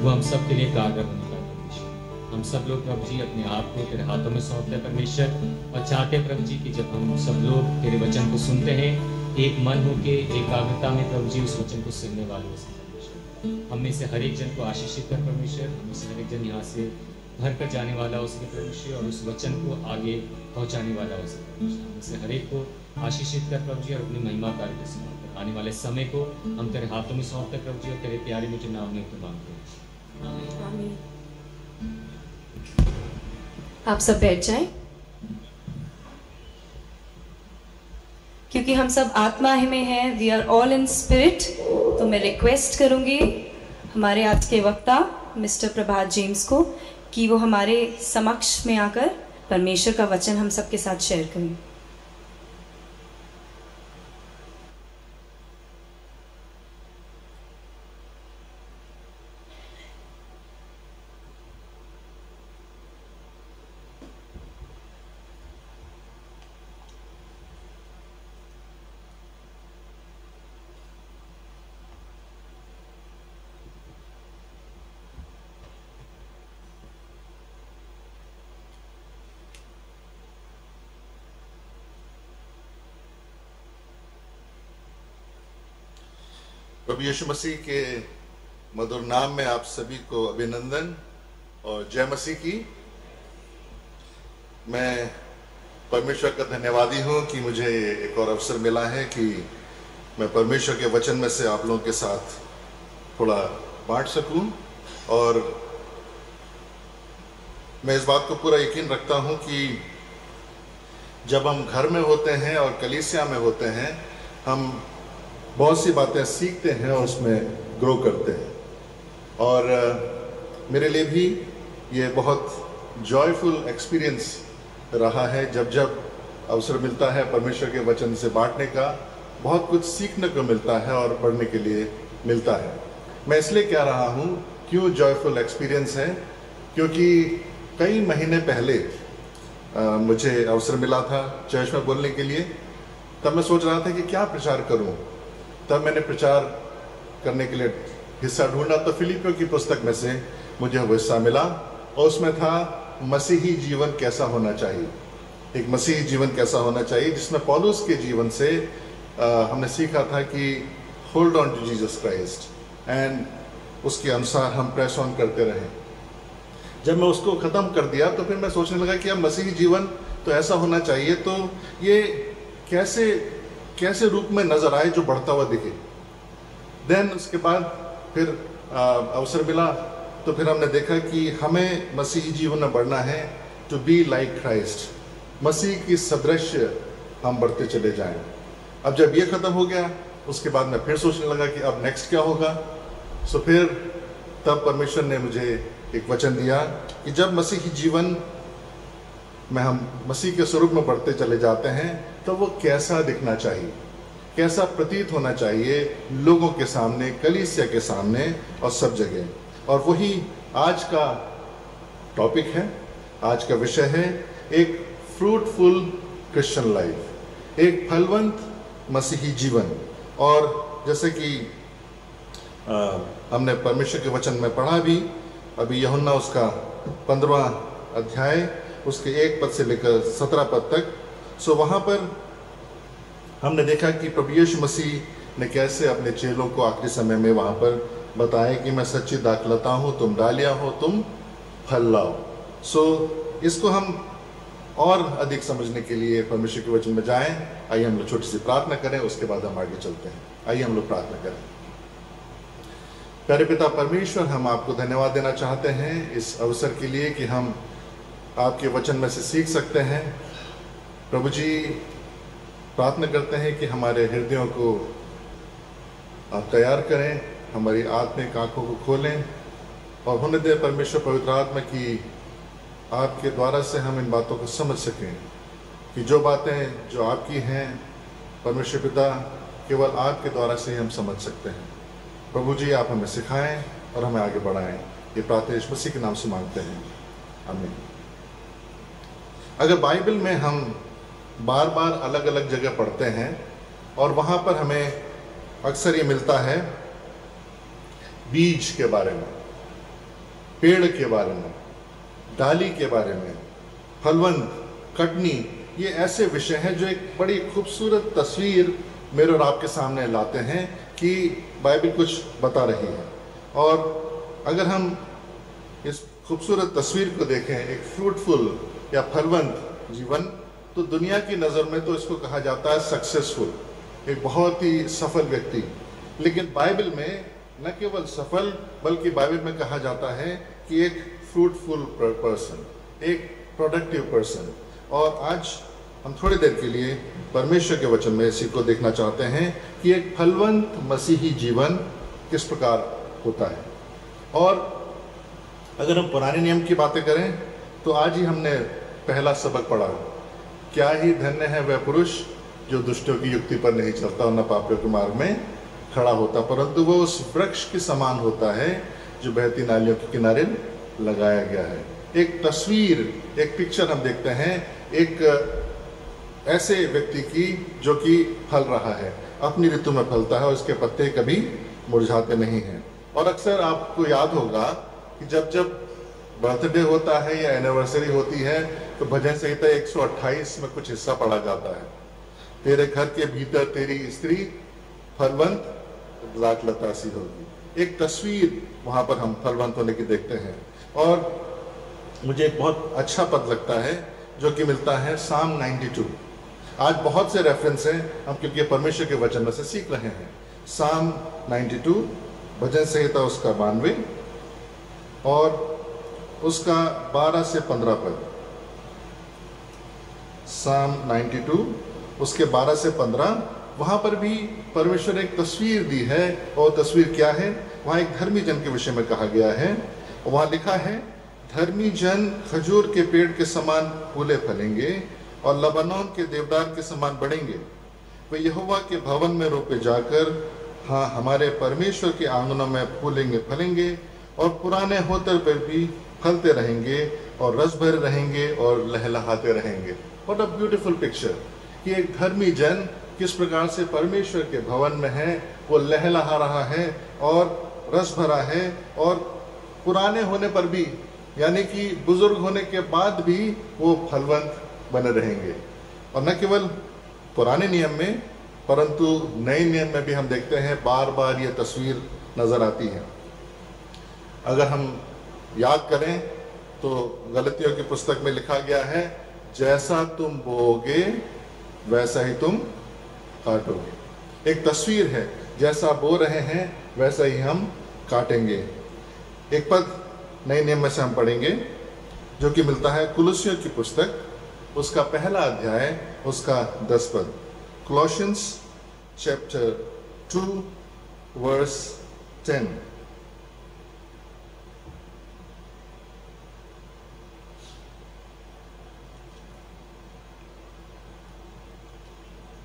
वो हम सब के लिए कारगर होने का परमेश्वर। हम सब लोग प्रभु जी अपने आप को तेरे हाथों में सौंपते हैं परमेश्वर, और चाहते हैं प्रभु जी कि जब हम सब लोग तेरे वचन को सुनते हैं एक मन होके एकाग्रता में प्रभु जी उस वचन को सुनने वाले हो परमेश्वर। हम में से हर एक जन को आशीषित कर परमेश्वर, हम में से हर एक जन यहाँ से भर कर जाने वाला हो सके परमेश्वर, और उस वचन को आगे पहुँचाने वाला हो सके परमेश्वर। हम में से हर एक को आशीषित कर प्रभु जी, और अपनी महिमा कार्य को समर्पित आने वाले समय को हम तेरे हाथों में सौंपते प्रभु जी, और तेरे प्यारे मीठे नाम में तो मांगते हैं। आमीन। आप सब बैठ जाएं, क्योंकि हम सब आत्मा में हैं, we are all in spirit. तो मैं रिक्वेस्ट करूंगी हमारे आज के वक्ता मिस्टर प्रभात जेम्स को कि वो हमारे समक्ष में आकर परमेश्वर का वचन हम सबके साथ शेयर करें। प्रभु यीशु मसीह के मधुर नाम में आप सभी को अभिनंदन और जय मसीह की। मैं परमेश्वर का धन्यवादी हूँ कि मुझे एक और अवसर मिला है कि मैं परमेश्वर के वचन में से आप लोगों के साथ थोड़ा बांट सकूं। और मैं इस बात को पूरा यकीन रखता हूँ कि जब हम घर में होते हैं और कलीसिया में होते हैं, हम बहुत सी बातें सीखते हैं और उसमें ग्रो करते हैं। और मेरे लिए भी ये बहुत जॉयफुल एक्सपीरियंस रहा है जब जब अवसर मिलता है परमेश्वर के वचन से बांटने का। बहुत कुछ सीखने को मिलता है और पढ़ने के लिए मिलता है। मैं इसलिए कह रहा हूँ क्यों जॉयफुल एक्सपीरियंस है, क्योंकि कई महीने पहले मुझे अवसर मिला था चर्च में बोलने के लिए। तब मैं सोच रहा था कि क्या प्रचार करूं। तब मैंने प्रचार करने के लिए हिस्सा ढूंढा तो फिलिपियों की पुस्तक में से मुझे वो हिस्सा मिला और उसमें था मसीही जीवन कैसा होना चाहिए। एक मसीही जीवन कैसा होना चाहिए, जिसमें पौलुस के जीवन से हमने सीखा था कि hold on to Jesus Christ and उसके अनुसार हम प्रेस ऑन करते रहें। जब मैं उसको ख़त्म कर दिया तो फिर मैं सोचने लगा कि अब मसीही जीवन तो ऐसा होना चाहिए, तो ये कैसे रूप में नज़र आए जो बढ़ता हुआ दिखे। देन उसके बाद फिर अवसर मिला तो फिर हमने देखा कि हमें मसीही जीवन में बढ़ना है, टू बी लाइक क्राइस्ट, मसीह की सदृश हम बढ़ते चले जाएं। अब जब ये ख़त्म हो गया उसके बाद मैं फिर सोचने लगा कि अब नेक्स्ट क्या होगा। सो फिर तब परमेश्वर ने मुझे एक वचन दिया कि जब मसीही जीवन में हम मसीह के स्वरूप में बढ़ते चले जाते हैं तो वो कैसा दिखना चाहिए, कैसा प्रतीत होना चाहिए लोगों के सामने, कलीसिया के सामने और सब जगह। और वही आज का टॉपिक है, आज का विषय है, एक फ्रूटफुल क्रिश्चियन लाइफ, एक फलवंत मसीही जीवन। और जैसे कि हमने परमेश्वर के वचन में पढ़ा भी, अभी यूहन्ना उसका 15वां अध्याय उसके 1 पद से लेकर 17 पद तक। सो वहाँ पर हमने देखा कि प्रभु यीशु मसीह ने कैसे अपने चेलों को आखिरी समय में वहाँ पर बताया कि मैं सच्ची दाखलता हूँ, तुम डालियाँ हो, तुम फल लाओ। सो इसको हम और अधिक समझने के लिए परमेश्वर के वचन में जाएं। आइए हम लोग छोटी सी प्रार्थना करें, उसके बाद हम आगे चलते हैं। आइए हम लोग प्रार्थना करें। प्यारे पिता परमेश्वर, हम आपको धन्यवाद देना चाहते हैं इस अवसर के लिए कि हम आपके वचन में से सीख सकते हैं। प्रभु जी, प्रार्थना करते हैं कि हमारे हृदयों को आप तैयार करें, हमारी आत्मिक आंखों को खोलें और होने दें परमेश्वर पवित्र आत्मा की आपके द्वारा से हम इन बातों को समझ सकें कि जो बातें जो आपकी हैं परमेश्वर पिता, केवल आपके द्वारा से ही हम समझ सकते हैं। प्रभु जी, आप हमें सिखाएं और हमें आगे बढ़ाएं। ये प्रार्थना यीशु मसीह के नाम से मांगते हैं, आमीन। अगर बाइबल में हम बार बार अलग अलग जगह पढ़ते हैं और वहाँ पर हमें अक्सर ये मिलता है बीज के बारे में, पेड़ के बारे में, डाली के बारे में, फलवंत, कटनी, ये ऐसे विषय हैं जो एक बड़ी खूबसूरत तस्वीर मेरे और आपके सामने लाते हैं कि बाइबल कुछ बता रही है। और अगर हम इस खूबसूरत तस्वीर को देखें, एक फ्रूटफुल या फलवंत जीवन, तो दुनिया की नज़र में तो इसको कहा जाता है सक्सेसफुल, एक बहुत ही सफल व्यक्ति। लेकिन बाइबल में न केवल सफल बल्कि बाइबल में कहा जाता है कि एक फ्रूटफुल पर्सन, एक प्रोडक्टिव पर्सन। और आज हम थोड़ी देर के लिए परमेश्वर के वचन में इसी को देखना चाहते हैं कि एक फलवंत मसीही जीवन किस प्रकार होता है। और अगर हम पुराने नियम की बातें करें तो आज ही हमने पहला सबक पढ़ा, क्या ही धन्य है वह पुरुष जो दुष्टों की युक्ति पर नहीं चलता और न पापियों के मार्ग में खड़ा होता, परंतु वो उस वृक्ष के समान होता है जो बहती नालियों के किनारे लगाया गया है। एक तस्वीर, एक पिक्चर हम देखते हैं एक ऐसे व्यक्ति की जो कि फल रहा है, अपनी ऋतु में फलता है और इसके पत्ते कभी मुरझाते नहीं हैं। और अक्सर आपको याद होगा कि जब जब बर्थडे होता है या एनिवर्सरी होती है तो भजन संहिता 128 में कुछ हिस्सा पढ़ा जाता है, तेरे घर के भीतर तेरी स्त्री फलवंत द्राक्षलता सी होगी। एक तस्वीर वहाँ पर हम फलवंत होने की देखते हैं। और मुझे एक बहुत अच्छा पद लगता है जो कि मिलता है साम 92। आज बहुत से रेफरेंस हैं हम, क्योंकि परमेश्वर के वचन में से सीख रहे हैं। साम 92 भजन संहिता उसका 92 और उसका 12 से 15 पद। साम 92 उसके 12 से 15, वहाँ पर भी परमेश्वर ने एक तस्वीर दी है। और तस्वीर क्या है? वहाँ एक धर्मी जन के विषय में कहा गया है। वहाँ लिखा है, धर्मी जन खजूर के पेड़ के समान फूले फलेंगे और लबानोन के देवदार के समान बढ़ेंगे। वे यहोवा के भवन में रोपे जाकर, हाँ, हमारे परमेश्वर के आंगनों में फूलेंगे फलेंगे और पुराने होतर पर भी फलते रहेंगे और रस भरे रहेंगे और लहलहाते रहेंगे। व्हाट अ ब्यूटीफुल पिक्चर कि एक धर्मी जन किस प्रकार से परमेश्वर के भवन में है, वो लहलहा रहा है और रस भरा है, और पुराने होने पर भी, यानी कि बुजुर्ग होने के बाद भी वो फलवंत बने रहेंगे। और न केवल पुराने नियम में परंतु नए नियम में भी हम देखते हैं बार बार ये तस्वीर नजर आती है। अगर हम याद करें तो गलतियों की पुस्तक में लिखा गया है, जैसा तुम बोओगे वैसा ही तुम काटोगे। एक तस्वीर है, जैसा बो रहे हैं वैसा ही हम काटेंगे। एक पद नए नियम में से हम पढ़ेंगे जो कि मिलता है कुलुस्सियों की पुस्तक, उसका पहला अध्याय, उसका 10 पद। Colossians chapter 2 verse 10।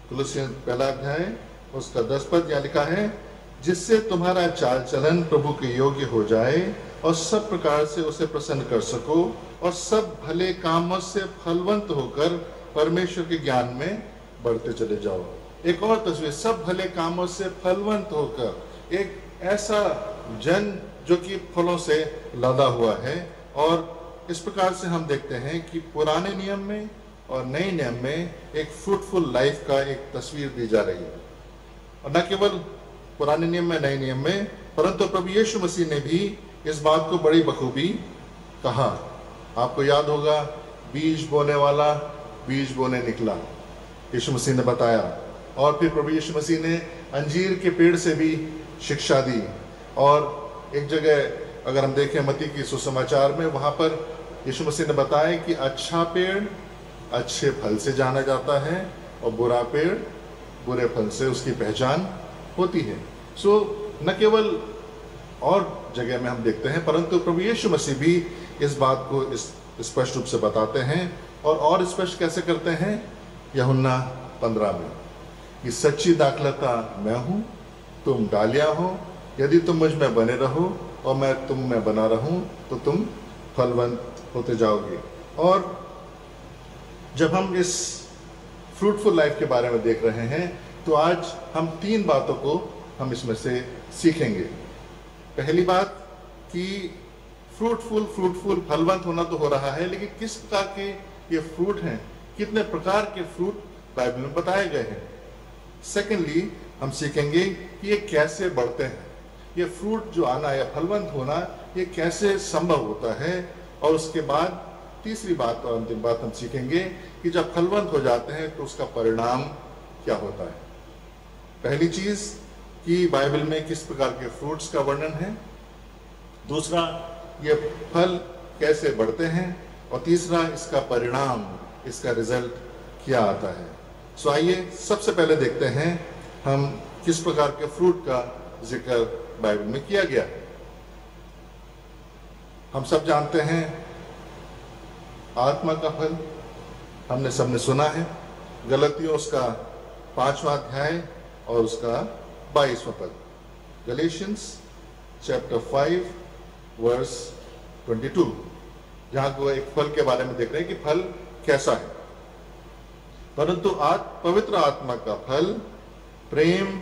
कुलुस्सियों पहला अध्याय उसका 10 पद, यहाँ लिखा है, जिससे तुम्हारा चाल चलन प्रभु के योग्य हो जाए और सब प्रकार से उसे प्रसन्न कर सको और सब भले कामों से फलवंत होकर परमेश्वर के ज्ञान में बढ़ते चले जाओ। एक और तस्वीर, सब भले कामों से फलवंत होकर, एक ऐसा जन जो कि फलों से लदा हुआ है। और इस प्रकार से हम देखते हैं कि पुराने नियम में और नए नियम में एक फ्रूटफुल लाइफ का एक तस्वीर दी जा रही है। और न केवल पुराने नियम में, नए नियम में, परंतु प्रभु यीशु मसीह ने भी इस बात को बड़ी बखूबी कहा। आपको याद होगा, बीज बोने वाला बीज बोने निकला, यीशु मसीह ने बताया। और फिर प्रभु यीशु मसीह ने अंजीर के पेड़ से भी शिक्षा दी। और एक जगह अगर हम देखें मत्ती की सुसमाचार में, वहाँ पर यीशु मसीह ने बताया कि अच्छा पेड़ अच्छे फल से जाना जाता है और बुरा पेड़ बुरे फल से उसकी पहचान होती है। सो न केवल और जगह में हम देखते हैं, परंतु प्रभु यीशु मसीह भी इस बात को इस स्पष्ट रूप से बताते हैं। और स्पष्ट कैसे करते हैं? यूहन्ना 15 में, कि सच्ची दाखलता मैं हूँ, तुम डालियाँ हो, यदि तुम मुझ में बने रहो और मैं तुम में बना रहूं तो तुम फलवंत होते जाओगे। और जब हम इस फ्रूटफुल लाइफ के बारे में देख रहे हैं तो आज हम 3 बातों को हम इसमें से सीखेंगे। पहली बात कि फ्रूटफुल फलवंत होना तो हो रहा है, लेकिन किस प्रकार के ये फ्रूट हैं, कितने प्रकार के फ्रूट बाइबल में बताए गए हैं। सेकेंडली हम सीखेंगे कि ये कैसे बढ़ते हैं, ये फ्रूट जो आना या फलवंत होना ये कैसे संभव होता है। और उसके बाद तीसरी बात और अंतिम बात हम सीखेंगे कि जब फलवंत हो जाते हैं तो उसका परिणाम क्या होता है। पहली चीज कि बाइबल में किस प्रकार के फ्रूट्स का वर्णन है, दूसरा ये फल कैसे बढ़ते हैं, और तीसरा इसका परिणाम, इसका रिजल्ट क्या आता है। सो आइए सबसे पहले देखते हैं हम किस प्रकार के फ्रूट का जिक्र बाइबल में किया गया है। हम सब जानते हैं आत्मा का फल, हमने सबने सुना है, गलतियों उसका 5वां अध्याय और उसका 22वां पद, गलेशियंस चैप्टर 5 वर्स 22, जहां को एक फल के बारे में देख रहे हैं कि फल कैसा है। परंतु पवित्र आत्मा का फल प्रेम,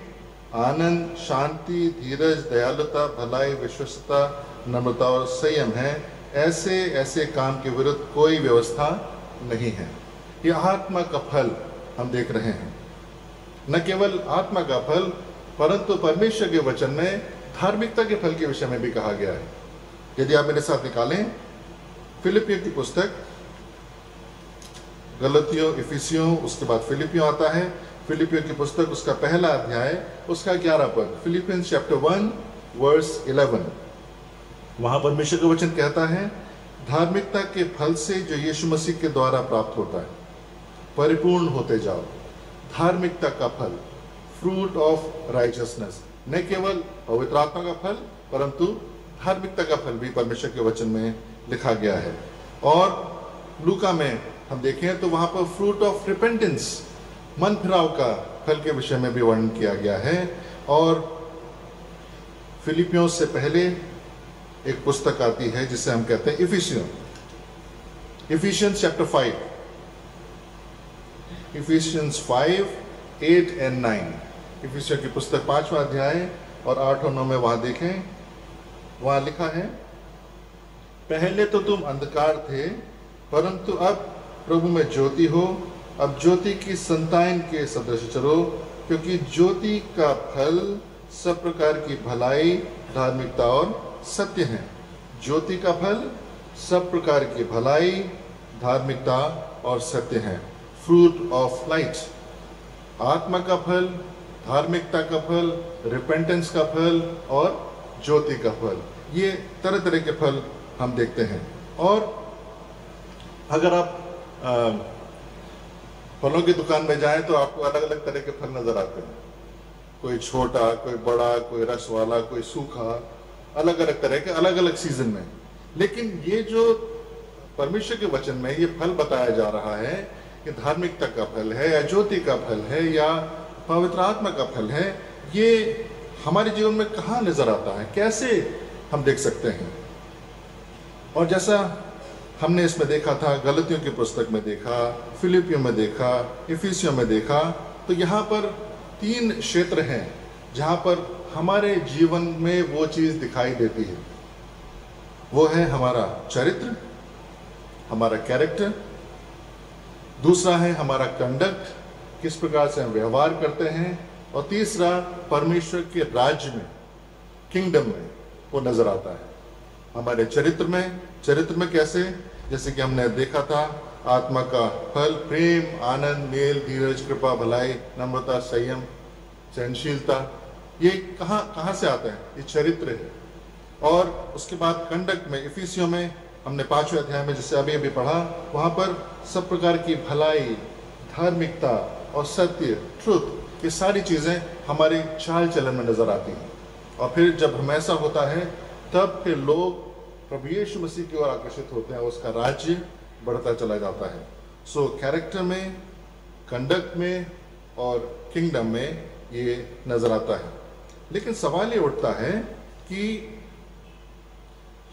आनंद, शांति, धीरज, दयालुता, भलाई, विश्वस्तता, नम्रता और संयम है। ऐसे काम के विरुद्ध कोई व्यवस्था नहीं है। ये आत्मा का फल हम देख रहे हैं। न केवल आत्मा का फल, परंतु परमेश्वर के वचन में धार्मिकता के फल के विषय में भी कहा गया है। यदि आप मेरे साथ निकालें फिलिपियों की पुस्तक, गलतियों, इफिसियों, उसके बाद फिलिपियों आता है। फिलिपियों की पुस्तक उसका पहला अध्याय उसका 11 पद, फिलिपियंस चैप्टर 1 वर्स 11, वहां परमेश्वर का वचन कहता है, धार्मिकता के फल से जो यीशु मसीह के द्वारा प्राप्त होता है परिपूर्ण होते जाओ। धार्मिकता का फल, फ्रूट ऑफ राइचियसनेस, न केवल पवित्र आत्मा का फल परंतु धार्मिकता का फल भी परमेश्वर के वचन में लिखा गया है। और लूका में हम देखें तो वहां पर फ्रूट ऑफ रिपेंटेंस, मन फिराव का फल के विषय में भी वर्णन किया गया है। और फिलिपियों से पहले एक पुस्तक आती है जिसे हम कहते हैं इफिसियों, इफिशियंस चैप्टर 5, इफिशियंस 5, 8 and 9, इफिसियों की पुस्तक 5वां अध्याय और 8 और 9 में वहां देखें, वहां लिखा है, पहले तो तुम अंधकार थे परंतु अब प्रभु में ज्योति हो, अब ज्योति की संतान के सदृश चलो, क्योंकि ज्योति का फल सब प्रकार की भलाई, धार्मिकता और सत्य है। ज्योति का फल सब प्रकार की भलाई, धार्मिकता और सत्य है। फ्रूट ऑफ लाइट, आत्मा का फल, धार्मिकता का फल, रिपेंटेंस का फल और ज्योति का फल, ये तरह तरह के फल हम देखते हैं। और अगर आप फलों की दुकान में जाएं तो आपको अलग अलग तरह के फल नजर आते हैं, कोई छोटा, कोई बड़ा, कोई रस वाला, कोई सूखा, अलग अलग तरह के, अलग अलग सीजन में। लेकिन ये जो परमेश्वर के वचन में ये फल बताया जा रहा है कि धार्मिकता का फल है या ज्योति का फल है या पवित्र आत्मा का फल है, ये हमारे जीवन में कहाँ नजर आता है, कैसे हम देख सकते हैं। और जैसा हमने इसमें देखा था, गलतियों की पुस्तक में देखा, फिलिपियों में देखा, इफिसियों में देखा, तो यहाँ पर 3 क्षेत्र हैं जहाँ पर हमारे जीवन में वो चीज दिखाई देती है। वो है हमारा चरित्र, हमारा कैरेक्टर, दूसरा है हमारा कंडक्ट, किस प्रकार से हम व्यवहार करते हैं, और तीसरा परमेश्वर के राज्य में, किंगडम में वो नजर आता है। हमारे चरित्र में कैसे, जैसे कि हमने देखा था, आत्मा का फल प्रेम, आनंद, मेल, धीरज, कृपा, भलाई, नम्रता, संयम, सहनशीलता, ये कहाँ से आता है, ये चरित्र है। और उसके बाद कंडक्ट में, इफिसियों में हमने 5वें अध्याय में जिसे अभी पढ़ा, वहां पर सब प्रकार की भलाई, धार्मिकता और सत्य, ट्रुथ, ये सारी चीजें हमारी चाल चलन में नजर आती हैं। और फिर जब हम ऐसा होता है तब फिर लोग प्रभु यीशु मसीह की ओर आकर्षित होते हैं, उसका राज्य बढ़ता चला जाता है। सो कैरेक्टर में, कंडक्ट में और किंगडम में ये नजर आता है। लेकिन सवाल ये उठता है कि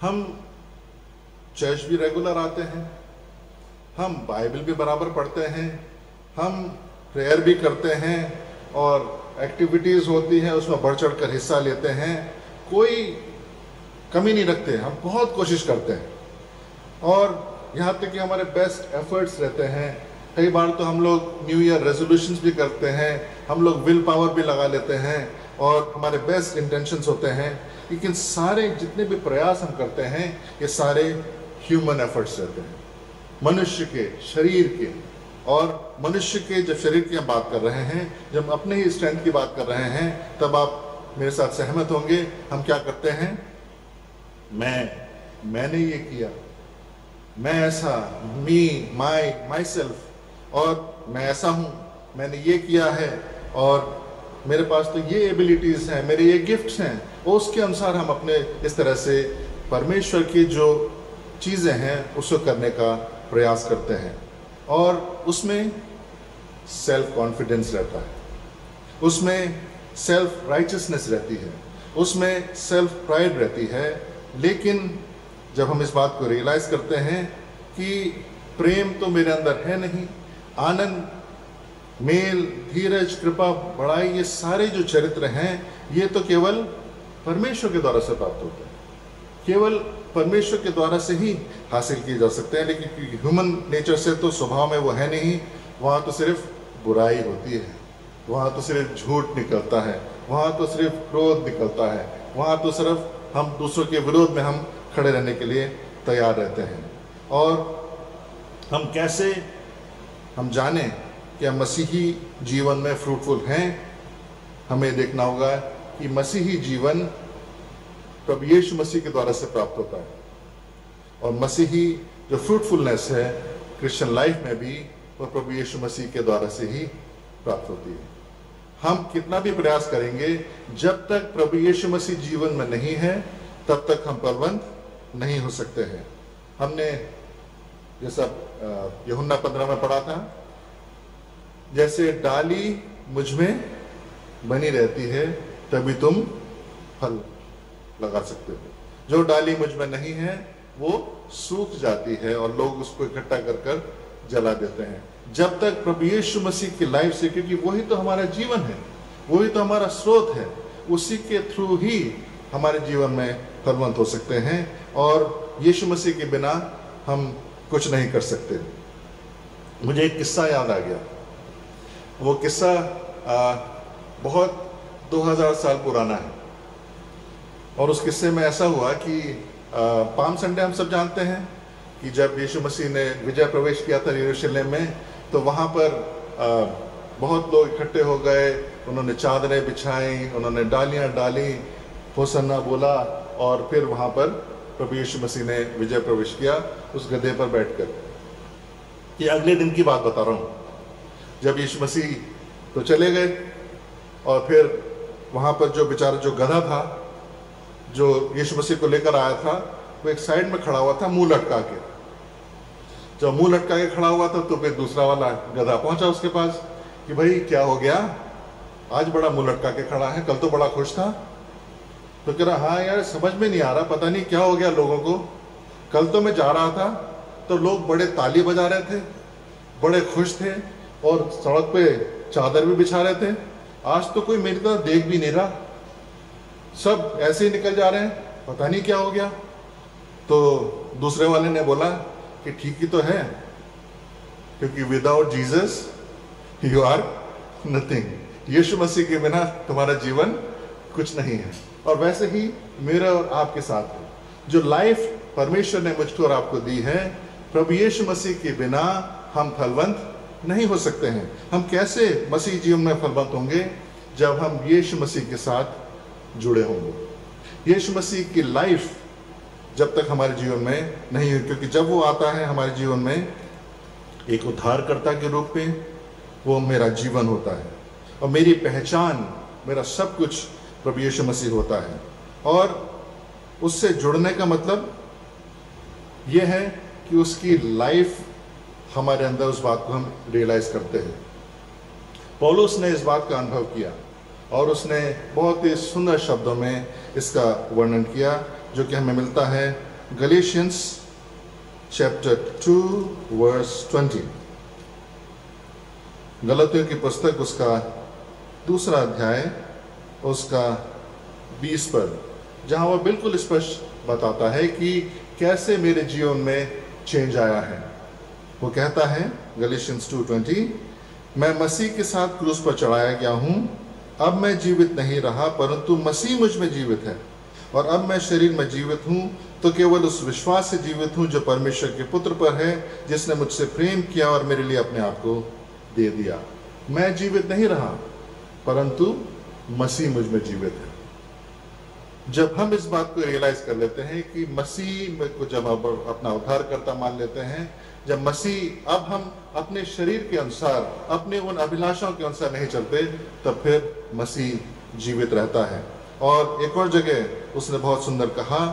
हम चर्च भी रेगुलर आते हैं, हम बाइबल भी बराबर पढ़ते हैं, हम प्रेयर भी करते हैं और एक्टिविटीज होती हैं उसमें बढ़ चढ़ कर हिस्सा लेते हैं, कोई कमी नहीं रखते, हम बहुत कोशिश करते हैं और यहाँ तक कि हमारे बेस्ट एफर्ट्स रहते हैं। कई बार तो हम लोग न्यू ईयर रेजोल्यूशंस भी करते हैं, हम लोग विल पावर भी लगा लेते हैं और हमारे बेस्ट इंटेंशंस होते हैं, लेकिन सारे जितने भी प्रयास हम करते हैं ये सारे ह्यूमन एफर्ट्स रहते हैं, मनुष्य के शरीर के। और मनुष्य के जब शरीर की हम बात कर रहे हैं, जब अपने ही स्ट्रेंथ की बात कर रहे हैं, तब आप मेरे साथ सहमत होंगे, हम क्या करते हैं, मैंने ये किया, मैं ऐसा, मी, माई सेल्फ, और मैं ऐसा हूँ, मैंने ये किया है और मेरे पास तो ये एबिलिटीज हैं, मेरे ये गिफ्ट्स हैं, और उसके अनुसार हम अपने इस तरह से परमेश्वर की जो चीज़ें हैं उसको करने का प्रयास करते हैं। और उसमें सेल्फ कॉन्फिडेंस रहता है, उसमें सेल्फ राइचियसनेस रहती है, उसमें सेल्फ प्राइड रहती है। लेकिन जब हम इस बात को रियलाइज करते हैं कि प्रेम तो मेरे अंदर है नहीं, आनंद, मेल, धीरज, कृपा, बड़ाई, ये सारे जो चरित्र हैं ये तो केवल परमेश्वर के द्वारा से प्राप्त होते हैं, केवल परमेश्वर के द्वारा से ही हासिल किए जा सकते हैं। लेकिन ह्यूमन नेचर से तो स्वभाव में वो है नहीं, वहाँ तो सिर्फ बुराई होती है, वहाँ तो सिर्फ झूठ निकलता है, वहाँ तो सिर्फ क्रोध निकलता है, वहाँ तो सिर्फ हम दूसरों के विरोध में हम खड़े रहने के लिए तैयार रहते हैं। और हम कैसे हम जाने कि हम मसीही जीवन में फ्रूटफुल हैं? हमें देखना होगा कि मसीही जीवन प्रभु यीशु मसीह के द्वारा से प्राप्त होता है, और मसीही जो फ्रूटफुलनेस है क्रिश्चियन लाइफ में भी वो प्रभु यीशु मसीह के द्वारा से ही प्राप्त होती है। हम कितना भी प्रयास करेंगे, जब तक प्रभु यीशु मसीह जीवन में नहीं है तब तक हम फलवंत नहीं हो सकते हैं। हमने जैसा यूहन्ना 15 में पढ़ा था, जैसे डाली मुझ में बनी रहती है तभी तुम फल लगा सकते हो। जो डाली मुझ में नहीं है वो सूख जाती है और लोग उसको इकट्ठा कर कर जला देते हैं। जब तक प्रभु यीशु मसीह की लाइफ से, क्योंकि वही तो हमारा जीवन है, वही तो हमारा स्रोत है, उसी के थ्रू ही हमारे जीवन में फलवंत हो सकते हैं, और यीशु मसीह के बिना हम कुछ नहीं कर सकते। मुझे एक किस्सा याद आ गया। वो किस्सा बहुत 2000 साल पुराना है, और उस किस्से में ऐसा हुआ कि पाम संडे हम सब जानते हैं कि जब यीशु मसीह ने विजय प्रवेश किया था यरूशलेम में, तो वहाँ पर बहुत लोग इकट्ठे हो गए, उन्होंने चादरें बिछाई, उन्होंने डालियाँ डाली, होसन्ना बोला, और फिर वहाँ पर प्रभु यीशु मसीह ने विजय प्रवेश किया उस गधे पर बैठकर। ये अगले दिन की बात बता रहा हूँ, जब यीशु मसीह तो चले गए, और फिर वहाँ पर जो बेचारा जो गधा था जो यीशु मसीह को लेकर आया था, वो एक साइड में खड़ा हुआ था मुंह लटका के। जब मुंह लटका के खड़ा हुआ था तो फिर दूसरा वाला गधा पहुंचा उसके पास कि भाई क्या हो गया, आज बड़ा मुंह लटका के खड़ा है, कल तो बड़ा खुश था। तो कह रहा हाँ यार, समझ में नहीं आ रहा, पता नहीं क्या हो गया लोगों को। कल तो मैं जा रहा था तो लोग बड़े ताली बजा रहे थे, बड़े खुश थे, और सड़क पे चादर भी बिछा रहे थे। आज तो कोई मेरी तरफ देख भी नहीं रहा, सब ऐसे ही निकल जा रहे हैं, पता नहीं क्या हो गया। तो दूसरे वाले ने बोला कि ठीक ही तो है, क्योंकि without Jesus you are nothing. Yeshu Masih के बिना तुम्हारा जीवन कुछ नहीं है। और वैसे ही मेरा और आपके साथ है, जो लाइफ परमेश्वर ने मुझको और आपको दी है, प्रभु यीशु मसीह के बिना हम फलवंत नहीं हो सकते हैं। हम कैसे मसीह जीवन में फलवंत होंगे? जब हम यीशु मसीह के साथ जुड़े होंगे। यीशु मसीह की लाइफ जब तक हमारे जीवन में नहीं हुई, क्योंकि जब वो आता है हमारे जीवन में एक उद्धारकर्ता के रूप में, वो मेरा जीवन होता है, और मेरी पहचान, मेरा सब कुछ प्रभु यीशु मसीह होता है। और उससे जुड़ने का मतलब ये है कि उसकी लाइफ हमारे अंदर, उस बात को हम रियलाइज करते हैं। पौलुस ने इस बात का अनुभव किया, और उसने बहुत ही सुंदर शब्दों में इसका वर्णन किया, जो कि हमें मिलता है गलीशियंस चैप्टर 2 वर्स 20। गलतियों की पुस्तक उसका 2 अध्याय उसका 20 पर, जहां वह बिल्कुल स्पष्ट बताता है कि कैसे मेरे जीवन में चेंज आया है। वो कहता है गलीशियंस 2:20, मैं मसीह के साथ क्रूस पर चढ़ाया गया हूँ, अब मैं जीवित नहीं रहा परंतु मसीह मुझ में जीवित है, और अब मैं शरीर में जीवित हूँ तो केवल उस विश्वास से जीवित हूँ जो परमेश्वर के पुत्र पर है, जिसने मुझसे प्रेम किया और मेरे लिए अपने आप को दे दिया। मैं जीवित नहीं रहा परंतु मसीह मुझ में जीवित है। जब हम इस बात को रियलाइज कर लेते हैं कि मसीह को जब हम अपना उद्धारकर्ता मान लेते हैं, जब मसीह, अब हम अपने शरीर के अनुसार, अपने उन अभिलाषाओं के अनुसार नहीं चलते, तब फिर मसीह जीवित रहता है। और एक और जगह उसने बहुत सुंदर कहा,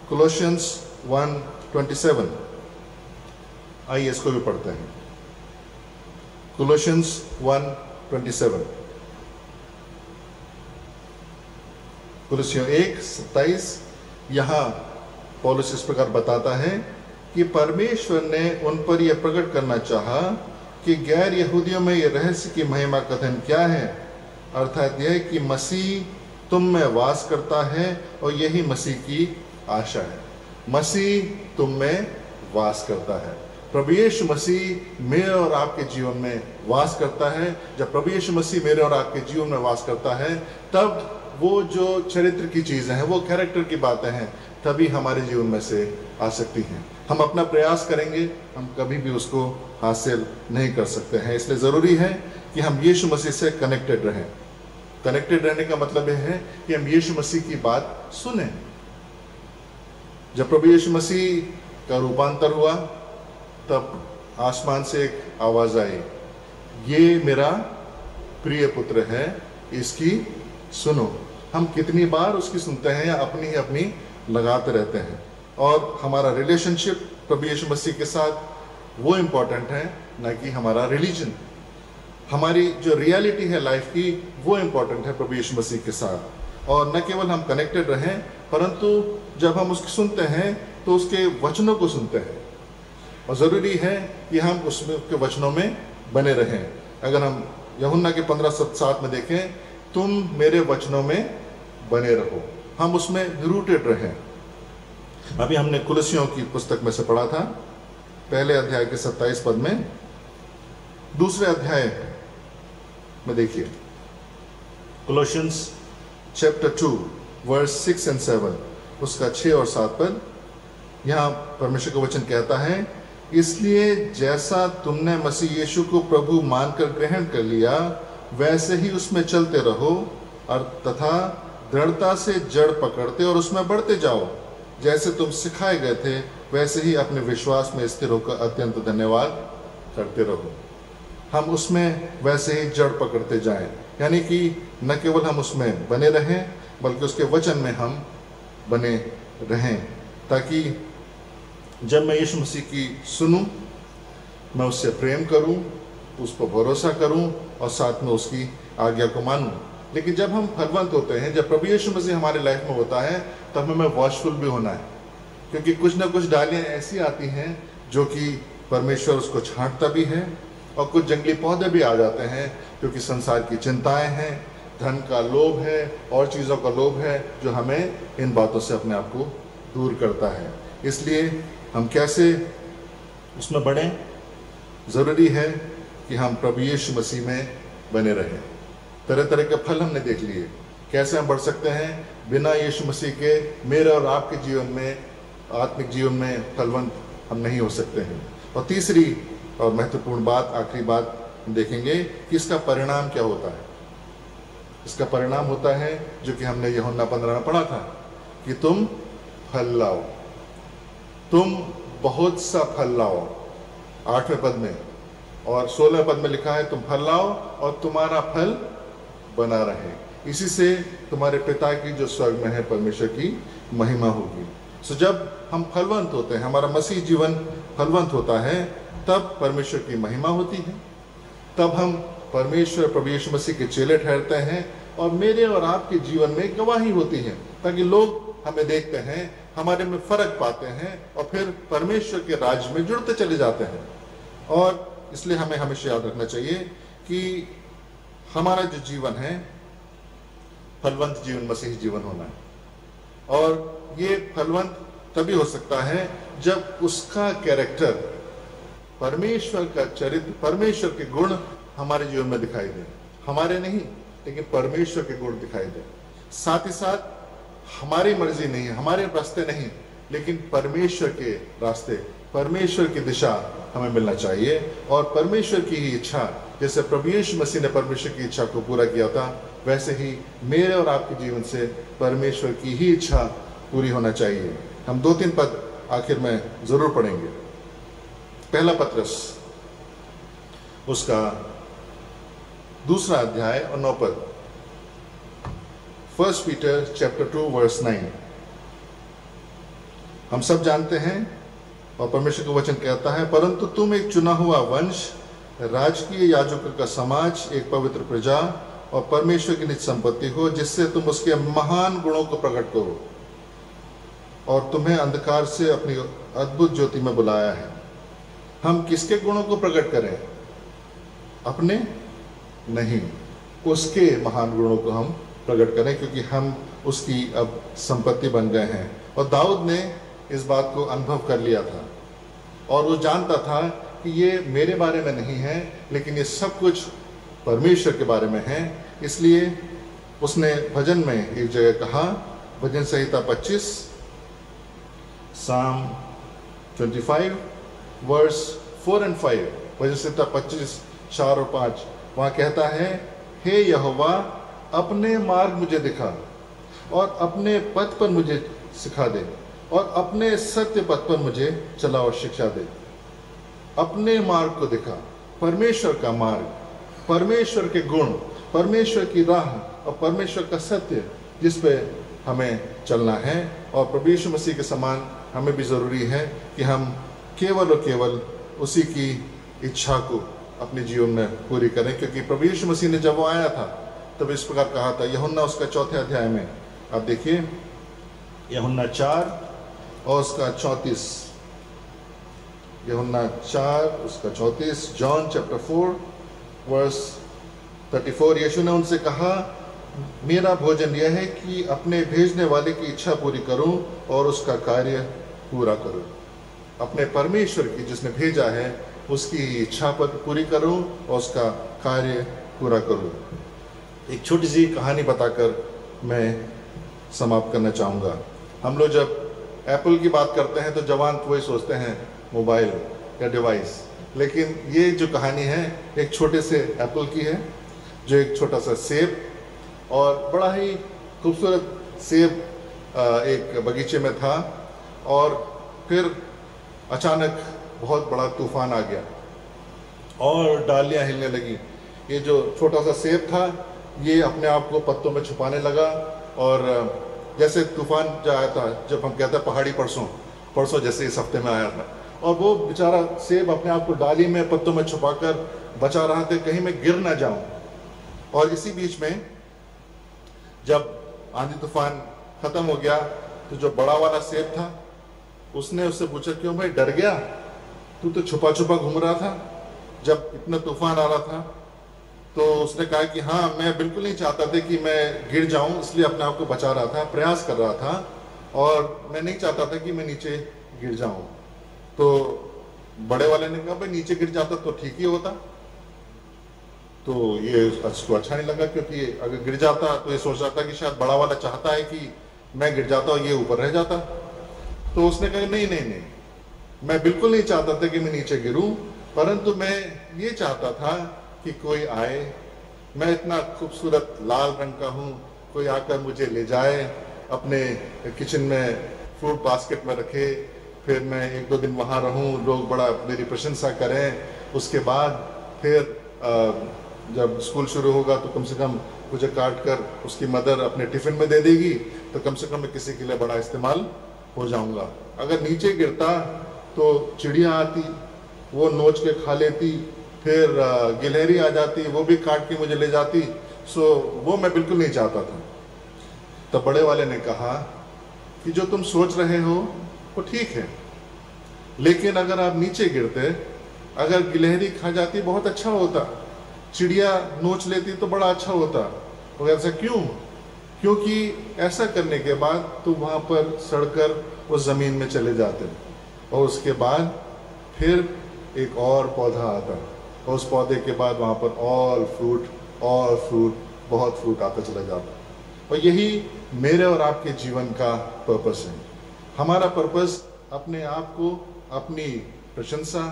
कोलोसियंस 1:27, आइए इसको भी पढ़ते हैं। कोलोसियंस 1:27, कोलोसियों 1:27, यहाँ पौलुस इस प्रकार बताता है कि परमेश्वर ने उन पर यह प्रकट करना चाहा कि गैर यहूदियों में यह रहस्य की महिमा कथन क्या है, अर्थात यह कि मसीह तुम में वास करता है, और यही मसीह की आशा है। मसीह तुम में वास करता है। प्रभु यीशु मसीह मेरे और आपके जीवन में वास करता है। जब प्रभु यीशु मसीह मेरे और आपके जीवन में वास करता है, तब वो जो चरित्र की चीज़ें हैं, वो कैरेक्टर की बातें हैं, तभी हमारे जीवन में से आ सकती हैं। हम अपना प्रयास करेंगे, हम कभी भी उसको हासिल नहीं कर सकते हैं। इसलिए ज़रूरी है कि हम यीशु मसीह से कनेक्टेड रहें। कनेक्टेड रहने का मतलब यह है कि हम यीशु मसीह की बात सुने। जब प्रभु यीशु मसीह का रूपांतर हुआ तब आसमान से एक आवाज़ आई, ये मेरा प्रिय पुत्र है, इसकी सुनो। हम कितनी बार उसकी सुनते हैं या अपनी ही अपनी लगाते रहते हैं। और हमारा रिलेशनशिप प्रभु यीशु मसीह के साथ वो इम्पोर्टेंट है, ना कि हमारा रिलीजन। हमारी जो रियलिटी है लाइफ की, वो इम्पोर्टेंट है प्रभु यीशु मसीह के साथ। और न केवल हम कनेक्टेड रहें, परंतु जब हम उसकी सुनते हैं तो उसके वचनों को सुनते हैं। और ज़रूरी है कि हम उसके वचनों में बने रहें। अगर हम यूहन्ना के 15:7 में देखें, तुम मेरे वचनों में बने रहो, हम उसमें रूटेड रहें। अभी हमने कुलसियों की पुस्तक में से पढ़ा था, पहले अध्याय के 27 पद में। दूसरे अध्याय में देखिए, कोलोसियंस चैप्टर 2 वर्स 6 and 7, उसका 6 और 7 पद। यहाँ परमेश्वर का वचन कहता है, इसलिए जैसा तुमने मसीह यीशु को प्रभु मानकर ग्रहण कर लिया, वैसे ही उसमें चलते रहो, और तथा दृढ़ता से जड़ पकड़ते और उसमें बढ़ते जाओ। जैसे तुम सिखाए गए थे, वैसे ही अपने विश्वास में स्थिर होकर अत्यंत धन्यवाद करते रहो। हम उसमें वैसे ही जड़ पकड़ते जाएं, यानी कि न केवल हम उसमें बने रहें, बल्कि उसके वचन में हम बने रहें, ताकि जब मैं यीशु मसीह की सुनूं, मैं उससे प्रेम करूं, उस पर भरोसा करूं और साथ में उसकी आज्ञा को मानूं। लेकिन जब हम फलवंत होते हैं, जब प्रभु यीशु मसीह हमारे लाइफ में होता है, तब हमें वॉचफुल भी होना है, क्योंकि कुछ ना कुछ डालियाँ ऐसी आती हैं जो कि परमेश्वर उसको छांटता भी है, और कुछ जंगली पौधे भी आ जाते हैं, क्योंकि संसार की चिंताएं हैं, धन का लोभ है और चीज़ों का लोभ है, जो हमें इन बातों से अपने आप को दूर करता है। इसलिए हम कैसे उसमें बढ़ें? ज़रूरी है कि हम प्रभु यीशु मसीह में बने रहें। तरह तरह के फल हमने देख लिए, कैसे हम बढ़ सकते हैं। बिना यीशु मसीह के मेरे और आपके जीवन में, आत्मिक जीवन में फलवंत हम नहीं हो सकते हैं। और तीसरी और महत्वपूर्ण बात, आखिरी बात देखेंगे कि इसका परिणाम क्या होता है। इसका परिणाम होता है जो कि हमने यूहन्ना 15 में पढ़ा था, कि तुम फल लाओ, तुम बहुत सा फल लाओ, 8वें पद में। और 16वें पद में लिखा है, तुम फल लाओ और तुम्हारा फल बना रहे, इसी से तुम्हारे पिता की जो स्वर्ग में है परमेश्वर की महिमा होगी। सो जब हम फलवंत होते हैं, हमारा मसीह जीवन फलवंत होता है, तब परमेश्वर की महिमा होती है, तब हम परमेश्वर प्रभु यीशु मसीह के चेले ठहरते हैं, और मेरे और आपके जीवन में गवाही होती है, ताकि लोग हमें देखते हैं, हमारे में फर्क पाते हैं, और फिर परमेश्वर के राज्य में जुड़ते चले जाते हैं। और इसलिए हमें हमेशा याद रखना चाहिए कि हमारा जो जीवन है, फलवंत जीवन मसीही जीवन होना है। और ये फलवंत तभी हो सकता है जब उसका कैरेक्टर, परमेश्वर का चरित्र, परमेश्वर के गुण हमारे जीवन में दिखाई दे। हमारे नहीं, लेकिन परमेश्वर के गुण दिखाई दे। साथ ही साथ हमारी मर्जी नहीं, हमारे रास्ते नहीं, लेकिन परमेश्वर के रास्ते, परमेश्वर की दिशा हमें मिलना चाहिए। और परमेश्वर की ही इच्छा, जैसे प्रभु यीशु मसीह ने परमेश्वर की इच्छा को पूरा किया था, वैसे ही मेरे और आपके जीवन से परमेश्वर की ही इच्छा पूरी होना चाहिए। हम 2-3 पद आखिर में जरूर पढ़ेंगे। पहला पत्रस, उसका 2 अध्याय और 9 पद। 1 पीटर चैप्टर 2 वर्स 9। हम सब जानते हैं और परमेश्वर का वचन कहता है, परंतु तुम एक चुना हुआ वंश, राजकीय याजकों का समाज, एक पवित्र प्रजा और परमेश्वर की निज संपत्ति हो, जिससे तुम उसके महान गुणों को प्रकट करो, और तुम्हें अंधकार से अपनी अद्भुत ज्योति में बुलाया है। हम किसके गुणों को प्रकट करें? अपने नहीं, उसके महान गुणों को हम प्रकट करें, क्योंकि हम उसकी अब संपत्ति बन गए हैं। और दाऊद ने इस बात को अनुभव कर लिया था, और वो जानता था कि ये मेरे बारे में नहीं है, लेकिन ये सब कुछ परमेश्वर के बारे में है। इसलिए उसने भजन में एक जगह कहा, भजन संहिता 25 Psalm 25 वर्स 4 और 5, भजन संहिता 25 4 और 5, वहाँ कहता है, हे यहोवा अपने मार्ग मुझे दिखा और अपने पथ पर मुझे सिखा दे और अपने सत्य पथ पर मुझे चला और शिक्षा दे। अपने मार्ग को दिखा, परमेश्वर का मार्ग, परमेश्वर के गुण, परमेश्वर की राह और परमेश्वर का सत्य जिस पे हमें चलना है। और प्रभु यीशु मसीह के समान हमें भी ज़रूरी है कि हम केवल और केवल उसी की इच्छा को अपने जीवन में पूरी करें, क्योंकि प्रभु यीशु मसीह ने जब वो आया था तब इस प्रकार कहा था। यूहन्ना उसका 4 अध्याय में आप देखिए, यूहन्ना 4 और उसका 34, यूहन्ना 4 उसका 34, जॉन चैप्टर 4 वर्स 34, यीशु ने उनसे कहा, मेरा भोजन यह है कि अपने भेजने वाले की इच्छा पूरी करूं और उसका कार्य पूरा करूं। अपने परमेश्वर की जिसने भेजा है उसकी इच्छा पर पूरी करूं और उसका कार्य पूरा करूं। एक छोटी सी कहानी बताकर मैं समाप्त करना चाहूँगा। हम लोग जब एप्पल की बात करते हैं तो जवान तो वही सोचते हैं मोबाइल या डिवाइस, लेकिन ये जो कहानी है एक छोटे से एप्पल की है, जो एक छोटा सा सेब और बड़ा ही खूबसूरत सेब एक बगीचे में था, और फिर अचानक बहुत बड़ा तूफान आ गया और डालियाँ हिलने लगी। ये जो छोटा सा सेब था ये अपने आप को पत्तों में छुपाने लगा, और जैसे तूफान जो आया था, जब हम कहते हैं पहाड़ी परसों जैसे इस हफ्ते में आया था, और वो बेचारा सेब अपने आप को डाली में पत्तों में छुपाकर बचा रहा था कहीं मैं गिर ना जाऊं। और इसी बीच में जब आंधी तूफान खत्म हो गया तो जो बड़ा वाला सेब था उसने उससे पूछा, क्यों भाई डर गया, तू तो छुपा छुपा घूम रहा था जब इतना तूफान आ रहा था। तो उसने कहा कि हाँ, मैं बिल्कुल नहीं चाहता था कि मैं गिर जाऊं, इसलिए अपने आप को बचा रहा था, प्रयास कर रहा था, और मैं नहीं चाहता था कि मैं नीचे गिर जाऊं। तो बड़े वाले ने कहा, भाई नीचे गिर जाता तो ठीक ही होता। तो ये उसको अच्छा नहीं लगा, क्योंकि अगर गिर जाता तो ये सोच रहा था कि शायद बड़ा वाला चाहता है कि मैं गिर जाता और ये ऊपर रह जाता। तो उसने कहा नहीं नहीं नहीं, मैं बिल्कुल नहीं चाहता था कि मैं नीचे गिरूं, परंतु मैं ये चाहता था कि कोई आए, मैं इतना खूबसूरत लाल रंग का हूँ, कोई आकर मुझे ले जाए, अपने किचन में फ्रूट बास्केट में रखे, फिर मैं 1-2 दिन वहाँ रहूँ, लोग बड़ा मेरी प्रशंसा करें। उसके बाद फिर जब स्कूल शुरू होगा तो कम से कम मुझे काट कर उसकी मदर अपने टिफ़िन में दे देगी, तो कम से कम मैं किसी के लिए बड़ा इस्तेमाल हो जाऊँगा। अगर नीचे गिरता तो चिड़िया आती, वो नोच के खा लेती, फिर गिलहरी आ जाती, वो भी काट के मुझे ले जाती। सो वो मैं बिल्कुल नहीं चाहता था। तब बड़े वाले ने कहा कि जो तुम सोच रहे हो वो ठीक है, लेकिन अगर आप नीचे गिरते, अगर गिलहरी खा जाती बहुत अच्छा होता, चिड़िया नोच लेती तो बड़ा अच्छा होता। और ऐसा क्यों? क्योंकि ऐसा करने के बाद तो वहाँ पर सड़कर उस ज़मीन में चले जाते, और उसके बाद फिर एक और पौधा आता, और उस पौधे के बाद वहाँ पर और फ्रूट, बहुत फ्रूट आता चला जाता। और यही मेरे और आपके जीवन का पर्पस है। हमारा पर्पस अपने आप को, अपनी प्रशंसा,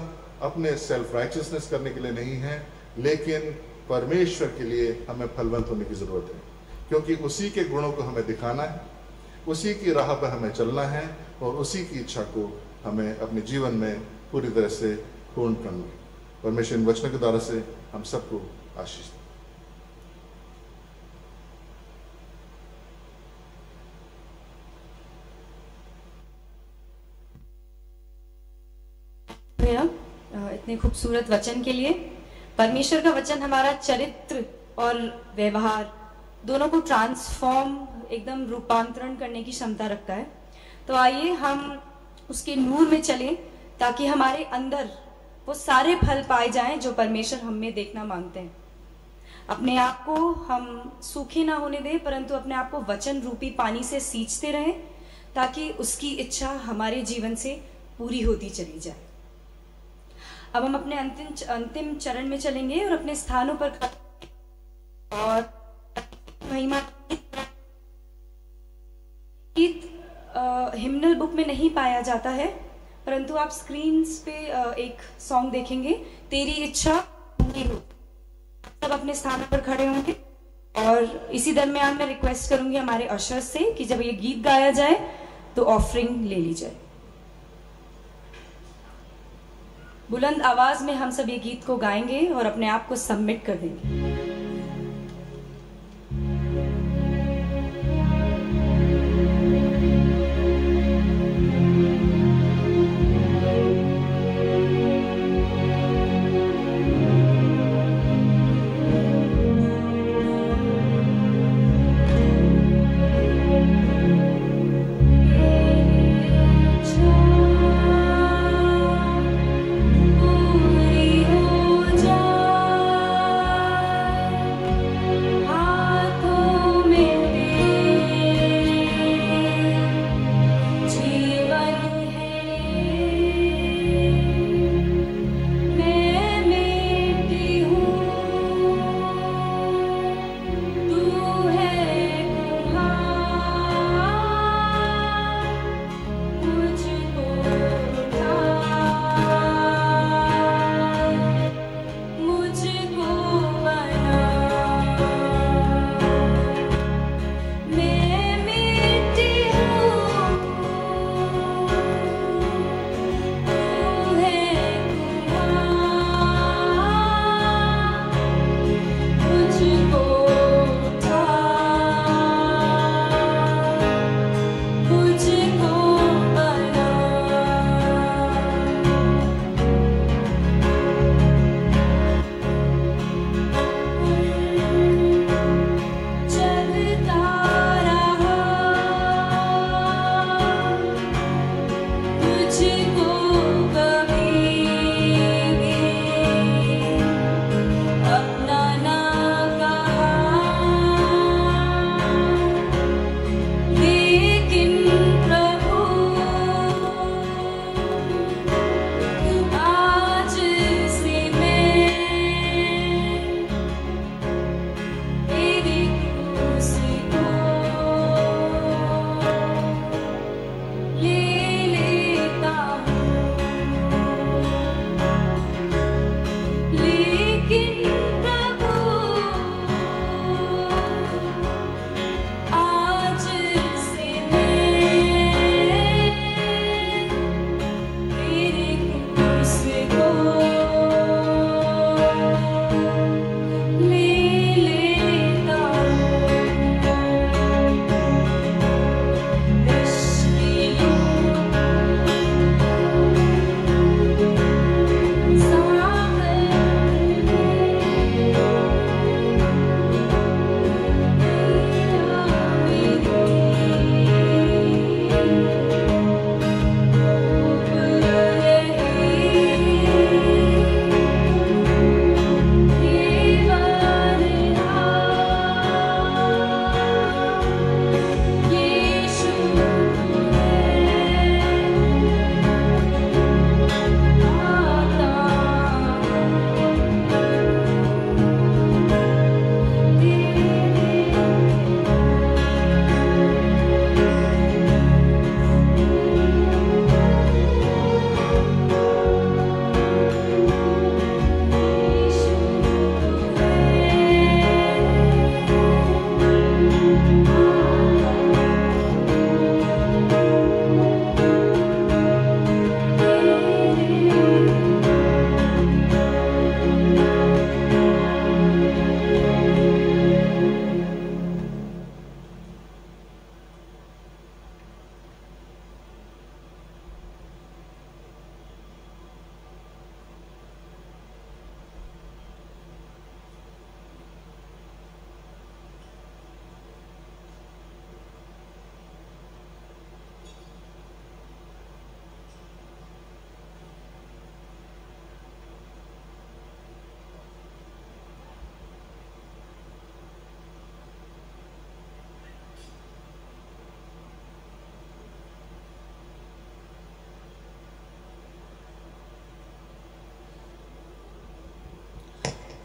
अपने सेल्फ राइचियसनेस करने के लिए नहीं है, लेकिन परमेश्वर के लिए हमें फलवंत होने की ज़रूरत है, क्योंकि उसी के गुणों को हमें दिखाना है, उसी की राह पर हमें चलना है, और उसी की इच्छा को हमें अपने जीवन में पूरी तरह से पूर्ण करना है। परमेश्वर इन वचनों के द्वारा से हम सबको आशीष दें। इतने खूबसूरत वचन के लिए। परमेश्वर का वचन हमारा चरित्र और व्यवहार दोनों को ट्रांसफॉर्म, एकदम रूपांतरण करने की क्षमता रखता है। तो आइए हम उसके नूर में चलें, ताकि हमारे अंदर वो सारे फल पाए जाएं जो परमेश्वर हम में देखना मांगते हैं। अपने आप को हम सूखे ना होने दें, परंतु अपने आप को वचन रूपी पानी से सींचते रहें, ताकि उसकी इच्छा हमारे जीवन से पूरी होती चली जाए। अब हम अपने अंतिम चरण में चलेंगे और अपने स्थानों पर और महिमा हिम्नल बुक में नहीं पाया जाता है, परंतु आप स्क्रीन्स पे एक सॉन्ग देखेंगे, तेरी इच्छा पूरी हो। सब अपने स्थान पर खड़े होंगे और इसी दरमियान मैं रिक्वेस्ट करूंगी हमारे अशर से कि जब ये गीत गाया जाए तो ऑफरिंग ले ली जाए। बुलंद आवाज में हम सब ये गीत को गाएंगे और अपने आप को सबमिट कर देंगे।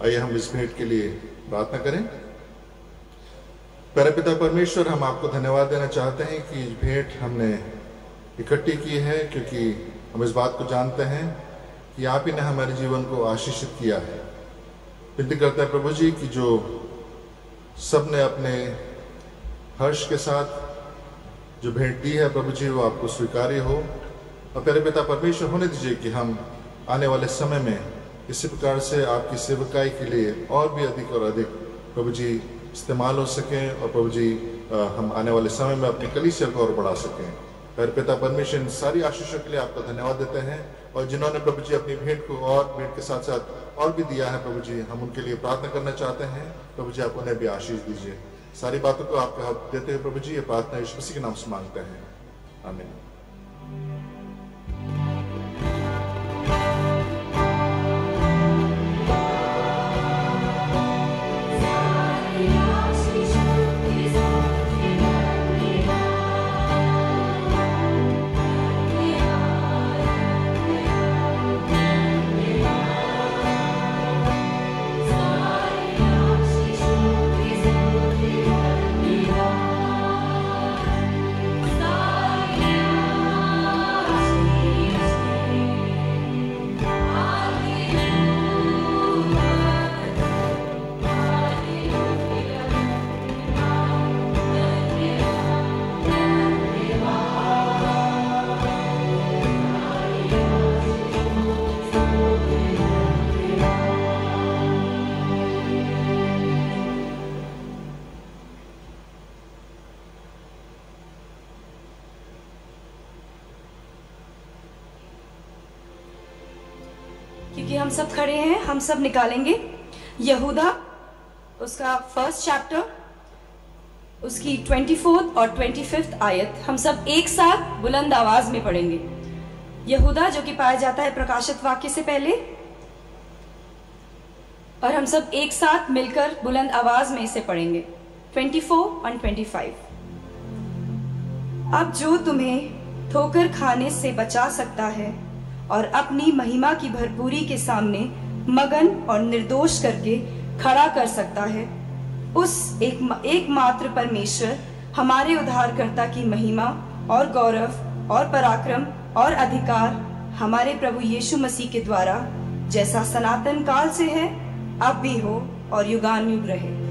आइए हम इस भेंट के लिए प्रार्थना करें। प्यारे पिता परमेश्वर, हम आपको धन्यवाद देना चाहते हैं कि इस भेंट हमने इकट्ठी की है, क्योंकि हम इस बात को जानते हैं कि आप ही ने हमारे जीवन को आशीषित किया है। विनती करते हैं प्रभु जी कि जो सब ने अपने हर्ष के साथ जो भेंट दी है प्रभु जी, वो आपको स्वीकार्य हो। और प्यारे पिता परमेश्वर, होने दीजिए कि हम आने वाले समय में इसी प्रकार से आपकी सेवकाई के लिए और भी अधिक और अधिक प्रभु जी इस्तेमाल हो सकें, और प्रभु जी हम आने वाले समय में अपनी कलीसिया को और बढ़ा सकें। प्यारे पिता परमेश्वर, इन सारी आशीषों के लिए आपका धन्यवाद देते हैं, और जिन्होंने प्रभु जी अपनी भेंट को और भेंट के साथ साथ और भी दिया है प्रभु जी, हम उनके लिए प्रार्थना करना चाहते हैं। प्रभु जी आप उन्हें भी आशीष दीजिए। सारी बातों को आपके हाथ देते हुए प्रभु जी ये प्रार्थना यीशु मसीह के नाम से मांगते हैं, आमीन। क्योंकि हम सब खड़े हैं, हम सब निकालेंगे यहूदा, उसका फर्स्ट चैप्टर, उसकी 24 और 25 आयत हम सब एक साथ बुलंद आवाज में पढ़ेंगे। यहूदा जो कि पाया जाता है प्रकाशित वाक्य से पहले, और हम सब एक साथ मिलकर बुलंद आवाज में इसे पढ़ेंगे। 24 और 25। अब जो तुम्हें ठोकर खाने से बचा सकता है और अपनी महिमा की भरपूरी के सामने मगन और निर्दोष करके खड़ा कर सकता है, उस एकमात्र परमेश्वर हमारे उद्धारकर्ता की महिमा और गौरव और पराक्रम और अधिकार हमारे प्रभु यीशु मसीह के द्वारा, जैसा सनातन काल से है, अब भी हो और युगानुयुग रहे।